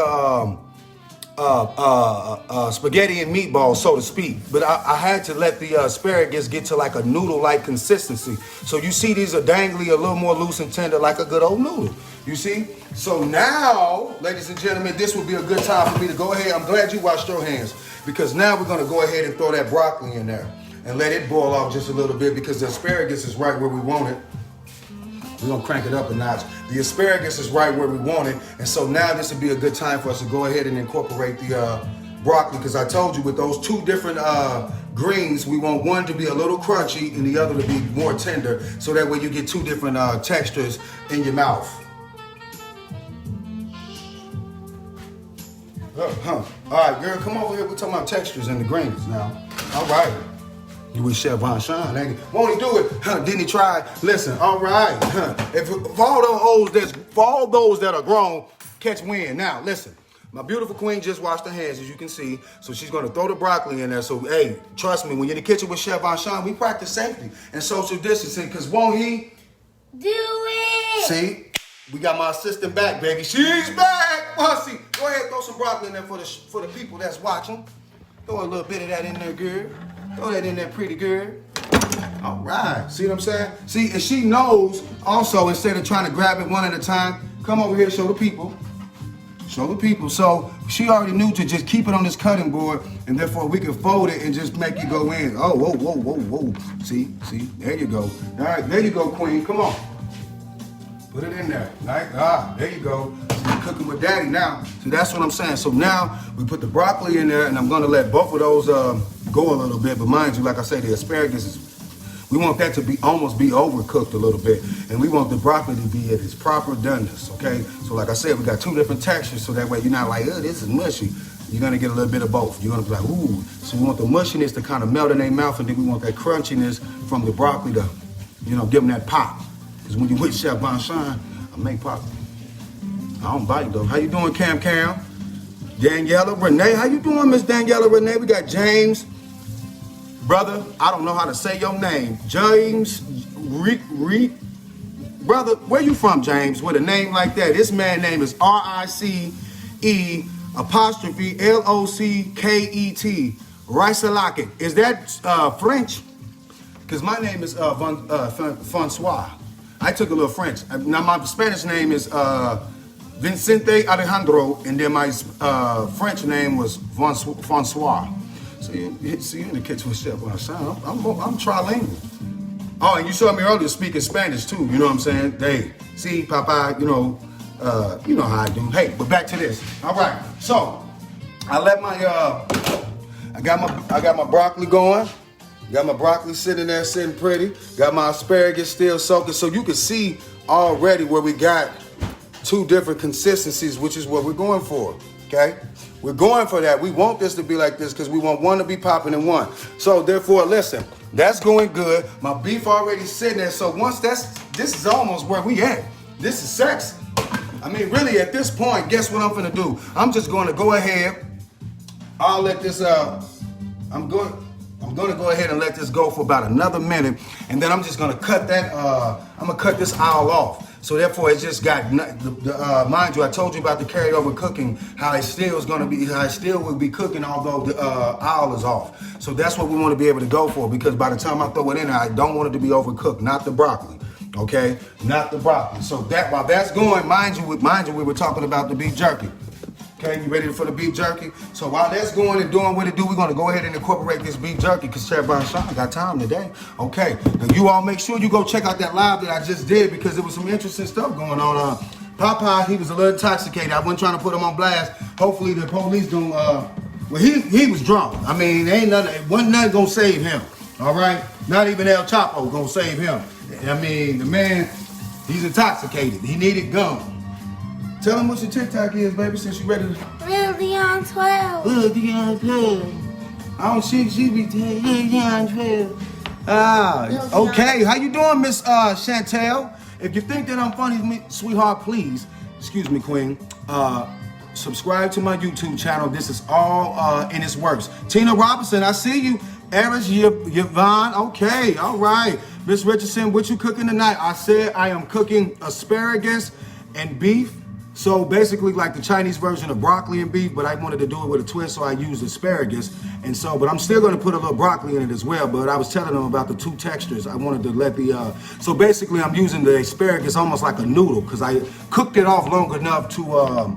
spaghetti and meatballs, so to speak. But I had to let the asparagus get to like a noodle-like consistency. So you see these are dangly, a little more loose and tender, like a good old noodle. You see? So now, ladies and gentlemen, this would be a good time for me to go ahead. I'm glad you washed your hands, because now we're going to go ahead and throw that broccoli in there and let it boil off just a little bit, because the asparagus is right where we want it. We're going to crank it up a notch. The asparagus is right where we want it. And so now this would be a good time for us to go ahead and incorporate the broccoli, because I told you with those two different greens, we want one to be a little crunchy and the other to be more tender. So that way you get two different textures in your mouth. All right, girl, come over here. We're talking about textures and the greens now. All right. You with Chef VonSean, ain't it? Won't he do it? Didn't he try? Listen, all right. If for all those that are grown, catch wind. Now, listen. My beautiful queen just washed her hands, as you can see. So she's going to throw the broccoli in there. So, hey, trust me, when you're in the kitchen with Chef VonSean, we practice safety and social distancing, because won't he? Do it. See? We got my assistant back, baby. She's back. Fussy. Go ahead, throw some broccoli in there for the people that's watching. Throw a little bit of that in there, girl. Throw that in there, pretty girl. All right. See what I'm saying? See, and she knows also, instead of trying to grab it one at a time, come over here, show the people. Show the people. So she already knew to just keep it on this cutting board, and therefore we can fold it and just make it go in. Oh, whoa, whoa, whoa, whoa. See, there you go. All right, there you go, queen. Come on. Put it in there. Right? There you go. So you're cooking with daddy now. See, that's what I'm saying. So now we put the broccoli in there, and I'm going to let both of those go a little bit. But mind you, like I say, the asparagus we want that to almost be overcooked a little bit. And we want the broccoli to be at its proper doneness, okay? So like I said, we got two different textures, so that way you're not like, oh, this is mushy. You're going to get a little bit of both. You're going to be like, ooh. So we want the mushiness to kind of melt in their mouth, and then we want that crunchiness from the broccoli to, give them that pop. Because when you with Chef VonSean, I make pop. I don't bite though. How you doing, Cam? Daniela Renee, how you doing, Miss Daniela Renee? We got James, brother. I don't know how to say your name. James, brother. Where you from, James? With a name like that? This man's name is RICE apostrophe LOCKET. Rice-a-locket. Is that French? Because my name is Francois. I took a little French. Now my Spanish name is Vincente Alejandro, and then my French name was Francois. So you in the kitchen with Chef VonSean. I'm trilingual. Oh, and you saw me earlier speaking Spanish too. You know what I'm saying? Hey, see, Papa, you know how I do. Hey, but back to this. All right. So I let my I got my broccoli going. Got my broccoli sitting there, sitting pretty. Got my asparagus still soaking. So you can see already where we got two different consistencies, which is what we're going for, okay? We're going for that. We want this to be like this because we want one to be popping in one. So therefore, listen, that's going good. My beef already sitting there. So once this is almost where we at. This is sexy. I mean, really at this point, guess what I'm gonna do? I'm just gonna go ahead. I'll let this, I'm gonna go ahead and let this go for about another minute, and then I'm just gonna cut that. I'm gonna cut this aisle off. So therefore, it's just got. Mind you, I told you about the carryover cooking. How it still is gonna be. How it still will be cooking, although the aisle is off. So that's what we want to be able to go for, because by the time I throw it in there, I don't want it to be overcooked. Not the broccoli, okay? Not the broccoli. So that while that's going, mind you, we were talking about the beef jerky. Okay, you ready for the beef jerky? So while that's going and doing what it do, we're gonna go ahead and incorporate this beef jerky because Chef VonSean got time today. Okay, now you all make sure you go check out that live that I just did because there was some interesting stuff going on. Popeye, he was a little intoxicated. I wasn't trying to put him on blast. Hopefully the police don't, well, he was drunk. I mean, wasn't nothing gonna save him, all right? Not even El Chapo gonna save him. I mean, the man, he's intoxicated. He needed gum. Tell them what your TikTok is, baby, since you ready to. Lil Dion 12. Lil Dion 12. I don't see she be Lil Dion 12. Okay. How you doing, Miss Chantel? If you think that I'm funny, sweetheart, please, excuse me, Queen, subscribe to my YouTube channel. This is all in its works. Tina Robinson, I see you. Eris Yvonne, okay, all right. Miss Richardson, what you cooking tonight? I said I am cooking asparagus and beef. So basically like the Chinese version of broccoli and beef, but I wanted to do it with a twist, so I used asparagus. And so, but I'm still gonna put a little broccoli in it as well, but I was telling them about the two textures. I wanted to let so basically I'm using the asparagus almost like a noodle because I cooked it off long enough to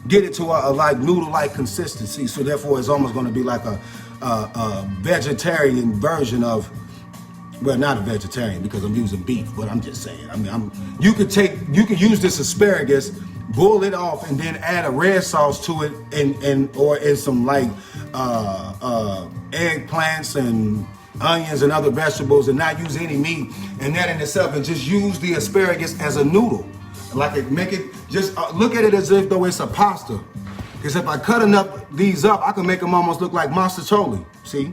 get it to a like noodle-like consistency. So therefore it's almost gonna be like a vegetarian version of, well, not a vegetarian because I'm using beef, but I'm just saying. I mean, you could use this asparagus, boil it off, and then add a red sauce to it, or some like eggplants and onions and other vegetables, and not use any meat, and that in itself, and just use the asparagus as a noodle, make it just look at it as if though it's a pasta. Because if I cut enough these up, I can make them almost look like mostaccioli. See?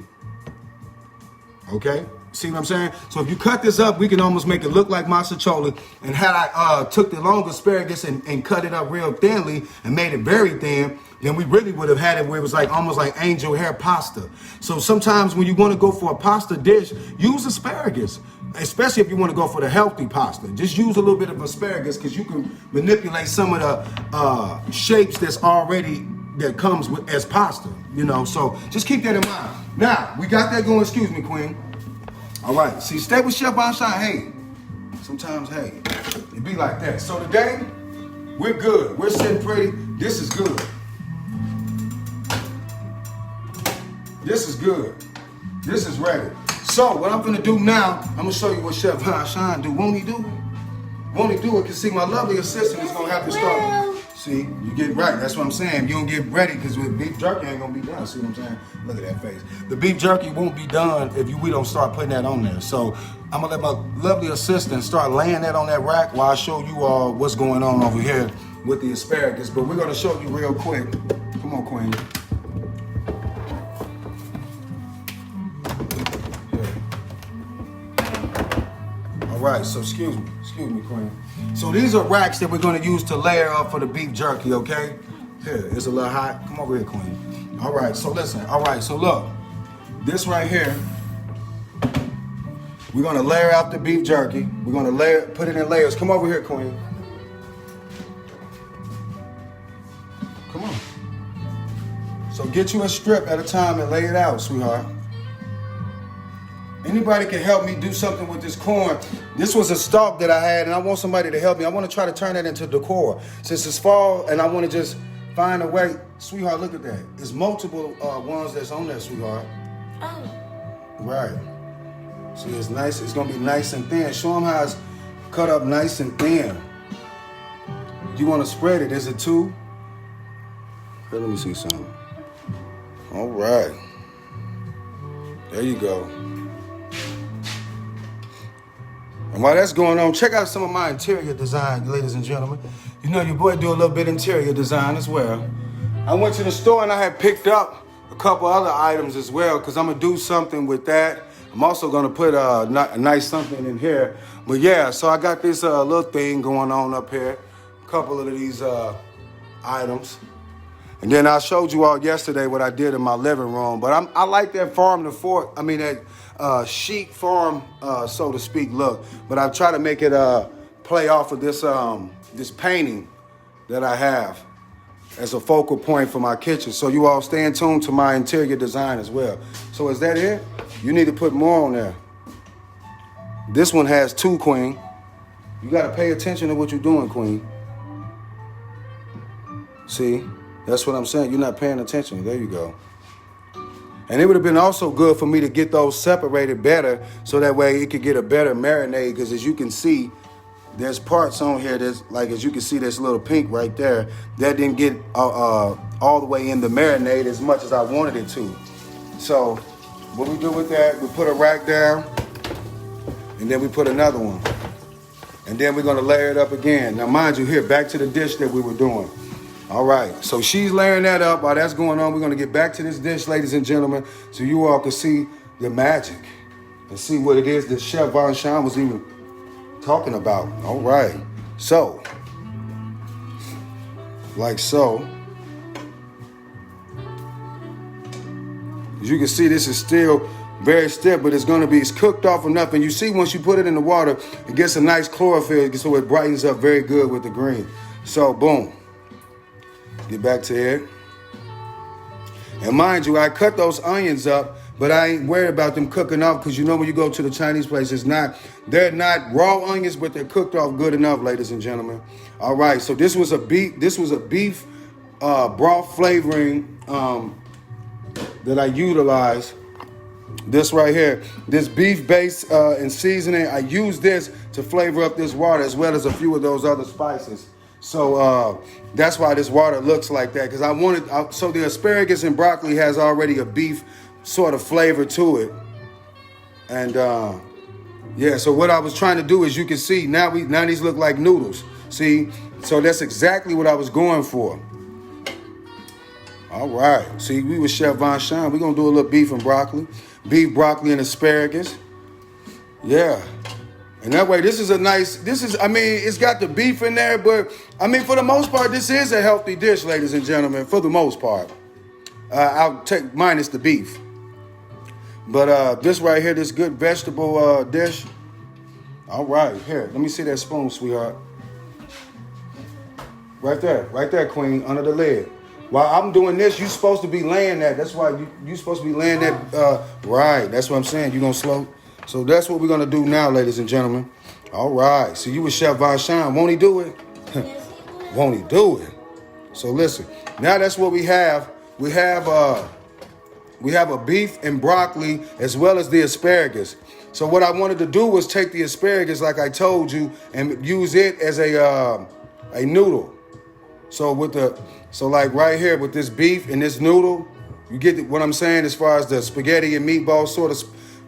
Okay. See what I'm saying? So if you cut this up, we can almost make it look like mostaccioli. And had I took the long asparagus and cut it up real thinly and made it very thin, then we really would have had it where it was like almost like angel hair pasta. So sometimes when you want to go for a pasta dish, use asparagus, especially if you want to go for the healthy pasta. Just use a little bit of asparagus because you can manipulate some of the shapes that comes with as pasta, you know. So just keep that in mind. Now, we got that going. Excuse me, Queen. All right, see, stay with Chef VonSean. Hey, sometimes, hey, it be like that. So today, we're good. We're sitting pretty. This is good. This is good. This is ready. So what I'm gonna do now, I'm gonna show you what Chef VonSean do. Won't he do it? Won't he do it? Because see, my lovely assistant is gonna have to start. See, you get right. That's what I'm saying. You don't get ready because with beef jerky ain't gonna be done. See what I'm saying? Look at that face. The beef jerky won't be done if we don't start putting that on there. So I'm gonna let my lovely assistant start laying that on that rack while I show you all what's going on over here with the asparagus. But we're gonna show you real quick. Come on, Queen. All right. So excuse me, Queen. So these are racks that we're going to use to layer up for the beef jerky, okay? Here, it's a little hot. Come over here, Queen. All right, so listen. All right, so look. This right here, we're going to layer out the beef jerky. We're going to put it in layers. Come over here, Queen. Come on. So get you a strip at a time and lay it out, sweetheart. Anybody can help me do something with this corn. This was a stalk that I had, and I want somebody to help me. I want to try to turn that into decor. Since it's fall, and I want to just find a way. Sweetheart, look at that. There's multiple ones that's on there, sweetheart. Oh. Right. See, it's nice. It's going to be nice and thin. Show them how it's cut up nice and thin. You want to spread it. Is it two? Here, let me see something. All right. There you go. And while that's going on, check out some of my interior design, ladies and gentlemen. You know your boy do a little bit interior design as well. I went to the store and I had picked up a couple other items as well because I'm going to do something with that. I'm also going to put a nice something in here. But yeah, so I got this little thing going on up here. A couple of these items. And then I showed you all yesterday what I did in my living room. But I like that farm to fork. I mean, that chic farm, so to speak, look. But I try to make it play off of this this painting that I have as a focal point for my kitchen. So you all stay in tune to my interior design as well. So is that it? You need to put more on there. This one has two, Queen. You got to pay attention to what you're doing, Queen. See? That's what I'm saying. You're not paying attention. There you go. And it would have been also good for me to get those separated better so that way it could get a better marinade. Because as you can see, there's parts on here that's like, as you can see, this little pink right there. That didn't get all the way in the marinade as much as I wanted it to. So what we do with that, we put a rack down and then we put another one. And then we're going to layer it up again. Now, mind you, here, back to the dish that we were doing. All right, so she's layering that up. While that's going on, we're going to get back to this dish, ladies and gentlemen, so you all can see the magic and see what it is that Chef VonSean was even talking about. All right, so, like so. As you can see, this is still very stiff, but it's cooked off enough. And you see, once you put it in the water, it gets a nice chlorophyll, so it brightens up very good with the green. So, boom. Get back to it. And mind you, I cut those onions up, but I ain't worried about them cooking off because you know when you go to the Chinese place, they're not raw onions, but they're cooked off good enough, ladies and gentlemen. All right, so this was a beef broth flavoring that I utilized. This right here, this beef base and seasoning, I use this to flavor up this water as well as a few of those other spices. So that's why this water looks like that, because so the asparagus and broccoli has already a beef sort of flavor to it. And yeah, so what I was trying to do is, you can see now these look like noodles. See, so that's exactly what I was going for. All right, see, we with Chef VonSean. We're gonna do a little beef, broccoli, and asparagus. Yeah. And that way, it's got the beef in there, but I mean, for the most part, this is a healthy dish, ladies and gentlemen, for the most part. I'll take minus the beef. But this right here, this good vegetable dish. All right, here, let me see that spoon, sweetheart. Right there, Queen, under the lid. While I'm doing this, you're supposed to be laying that. That's why you're supposed to be laying that. Right, that's what I'm saying. You're going to slow. So that's what we're going to do now, ladies and gentlemen. All right. So you with Chef VonSean. Won't he do it? Yes, he will. Won't he do it? So listen. Now that's what we have. We have a beef and broccoli as well as the asparagus. So what I wanted to do was take the asparagus, like I told you, and use it as a noodle. So like right here with this beef and this noodle, you get what I'm saying as far as the spaghetti and meatball sort of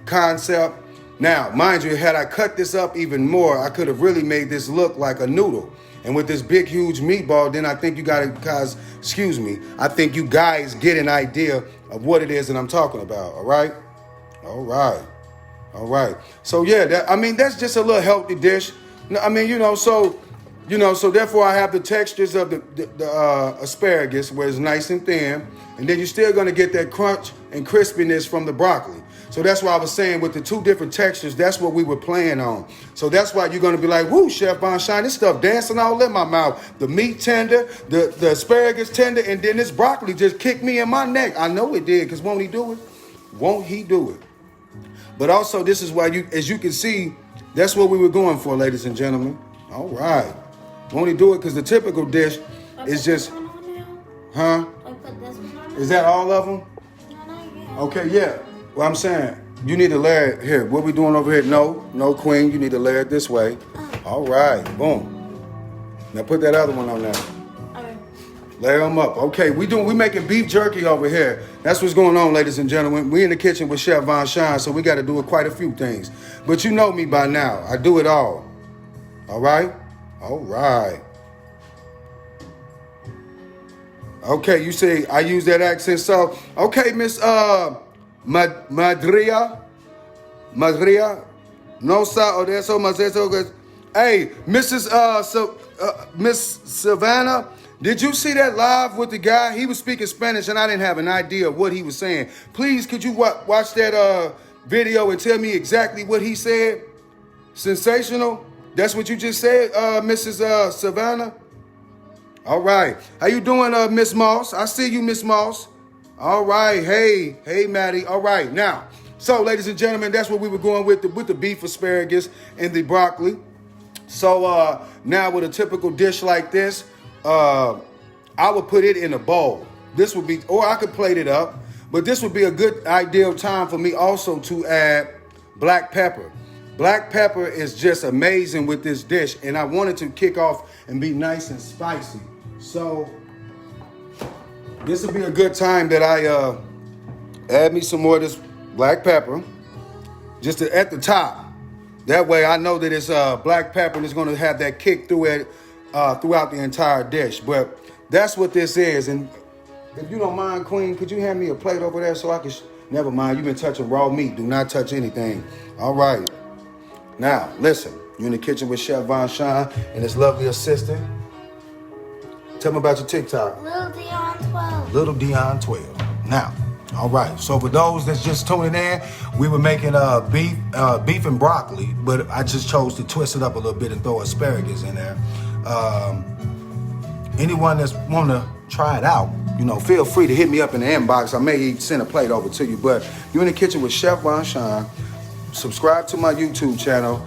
concept. Now, mind you, had I cut this up even more, I could have really made this look like a noodle. And with this big, huge meatball, then I think you guys get an idea of what it is that I'm talking about, all right? All right. So, yeah, that's just a little healthy dish. So therefore I have the textures of the asparagus where it's nice and thin. And then you're still going to get that crunch and crispiness from the broccoli. So that's why I was saying with the two different textures, that's what we were playing on. So that's why you're going to be like, woo, Chef VonSean, this stuff dancing all in my mouth. The meat tender, the asparagus tender, and then this broccoli just kicked me in my neck. I know it did, because won't he do it? Won't he do it? But also, this is why as you can see, that's what we were going for, ladies and gentlemen. All right. Won't he do it? Because the typical dish is just, huh? I put this one on. Is that all of them? No, Okay, yeah. Well, I'm saying, you need to layer it here. What we doing over here? No, queen. You need to layer it this way. All right, boom. Now put that other one on there. Okay. Layer them up. Okay, we making beef jerky over here. That's what's going on, ladies and gentlemen. We in the kitchen with Chef VonSean, so we got to do quite a few things. But you know me by now. I do it all. All right? All right. Okay, you say I use that accent, so okay, Miss Madria, no sa o de eso mas eso. Hey, Miss Savannah, did you see that live with the guy? He was speaking Spanish and I didn't have an idea of what he was saying. Please, could you watch that video and tell me exactly what he said? Sensational. That's what you just said, Mrs. Savannah. All right. How you doing, Miss Moss? I see you, Miss Moss. All right. Hey, Maddie. All right. Now, so, ladies and gentlemen, that's what we were going with the beef asparagus and the broccoli. So, now with a typical dish like this, I would put it in a bowl. This would be, or I could plate it up, but this would be a good ideal time for me also to add black pepper. Black pepper is just amazing with this dish, and I wanted to kick off and be nice and spicy. So this would be a good time that I add me some more of this black pepper, just at the top. That way I know that it's black pepper and it's going to have that kick through it throughout the entire dish. But that's what this is. And if you don't mind, Queen, could you hand me a plate over there so I can... Never mind, you've been touching raw meat. Do not touch anything. All right. Now, listen. You're in the kitchen with Chef VonSean and his lovely assistant. Tell me about your TikTok. Little Dion 12. Little Dion 12. Now, all right. So for those that's just tuning in, we were making beef and broccoli, but I just chose to twist it up a little bit and throw asparagus in there. Anyone that's want to try it out, feel free to hit me up in the inbox. I may send a plate over to you. But you're in the kitchen with Chef VonSean. Subscribe to my YouTube channel.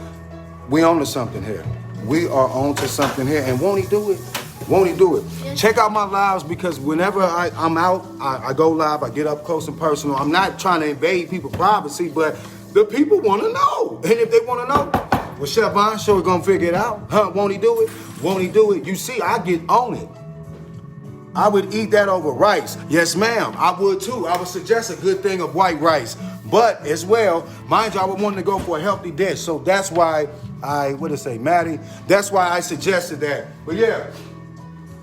We on to something here. We are on to something here. And won't he do it? Won't he do it? Check out my lives, because whenever I'm out, I go live, I get up close and personal. I'm not trying to invade people's privacy, but the people want to know. And if they want to know, well, Chef Von sure going to figure it out. Huh? Won't he do it? Won't he do it? You see, I get on it. I would eat that over rice. Yes, ma'am. I would too. I would suggest a good thing of white rice. But as well, mind you, I would want to go for a healthy dish. So that's why Maddie? That's why I suggested that. But yeah,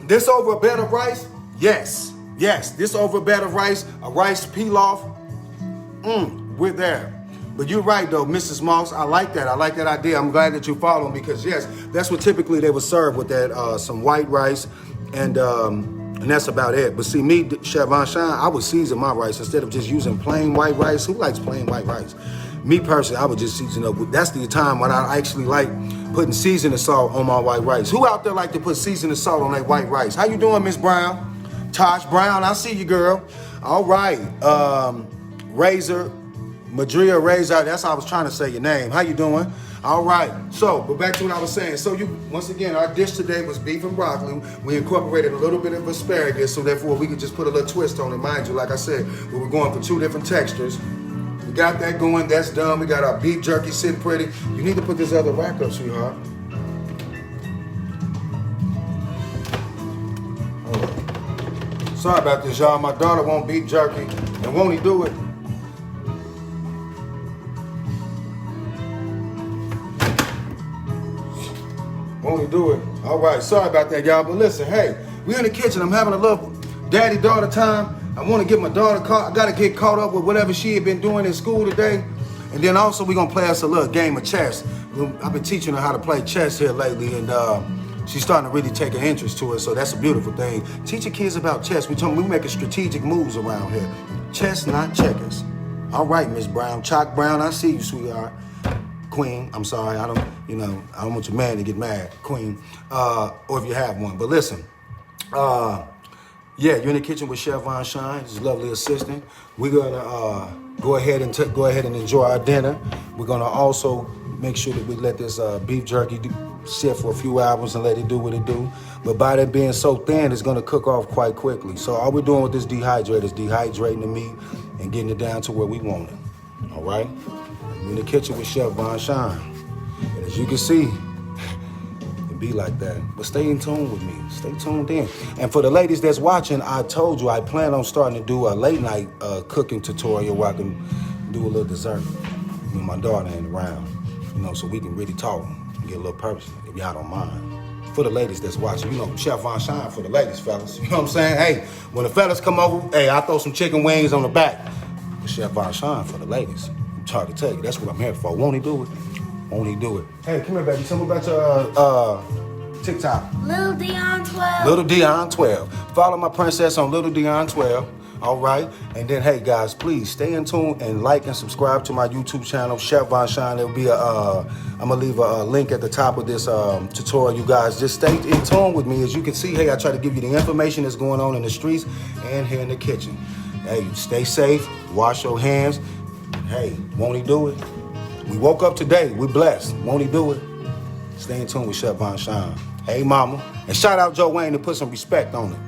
this over a bed of rice? Yes. Yes, this over a bed of rice, a rice pilaf. We're there. But you're right, though, Mrs. Moss. I like that. I like that idea. I'm glad that you follow me, because, yes, that's what typically they would serve with that, some white rice, and that's about it. But see, me, Chef VonSean, I would season my rice instead of just using plain white rice. Who likes plain white rice? Me, personally, I would just season up. That's the time when I actually like putting seasoning salt on my white rice. Who out there like to put seasoning salt on their white rice? How you doing, Miss Brown? Tosh Brown, I see you, girl. All right. Madria Razor, that's how I was trying to say your name. How you doing? All right. So, but back to what I was saying. So once again, our dish today was beef and broccoli. We incorporated a little bit of asparagus, so therefore we could just put a little twist on it. Mind you, like I said, we were going for 2 different textures. We got that going. That's done. We got our beef jerky sitting pretty. You need to put this other rack up, sweetheart. Sorry about this, y'all. My daughter won't beef jerky, and won't he do it? Won't he do it? All right, sorry about that, y'all. But listen, hey, we in the kitchen. I'm having a little daddy-daughter time. I want to get my daughter caught. I got to get caught up with whatever she had been doing in school today. And then also we're going to play us a little game of chess. I've been teaching her how to play chess here lately, and she's starting to really take an interest to it, so that's a beautiful thing. Teach your kids about chess. We making strategic moves around here. Chess, not checkers. All right, Miss Brown. Chalk Brown, I see you, sweetheart. Queen, I'm sorry, I don't want your man to get mad, Queen, or if you have one. But listen, Yeah, you're in the kitchen with Chef VonSean, his lovely assistant. We're gonna go ahead and enjoy our dinner. We're gonna also make sure that we let this beef jerky sit for a few hours and let it do what it do. But by that being so thin, it's gonna cook off quite quickly. So all we're doing with this dehydrator is dehydrating the meat and getting it down to where we want it. All right? We're in the kitchen with Chef VonSean. And as you can see, be like that. But stay in tune with me. Stay tuned in. And for the ladies that's watching, I told you I plan on starting to do a late night cooking tutorial where I can do a little dessert when my daughter ain't around. You know, so we can really talk and get a little personal, if y'all don't mind. For the ladies that's watching, you know, Chef VonSean for the ladies, fellas. You know what I'm saying? Hey, when the fellas come over, hey, I throw some chicken wings on the back. But Chef VonSean for the ladies. I'm trying to tell you, that's what I'm here for. Won't he do it? Won't he do it? Hey, come here, baby. Tell me about your TikTok. Little Dion 12. Little Dion 12. Follow my princess on Little Dion 12. All right. And then, hey, guys, please stay in tune and like and subscribe to my YouTube channel, Chef VonSean. There'll be I'm going to leave a link at the top of this tutorial, you guys. Just stay in tune with me. As you can see, hey, I try to give you the information that's going on in the streets and here in the kitchen. Hey, stay safe. Wash your hands. Hey, won't he do it? We woke up today. We're blessed. Won't he do it? Stay in tune with Chef VonSean. Hey, mama. And shout out Joe Wayne to put some respect on it.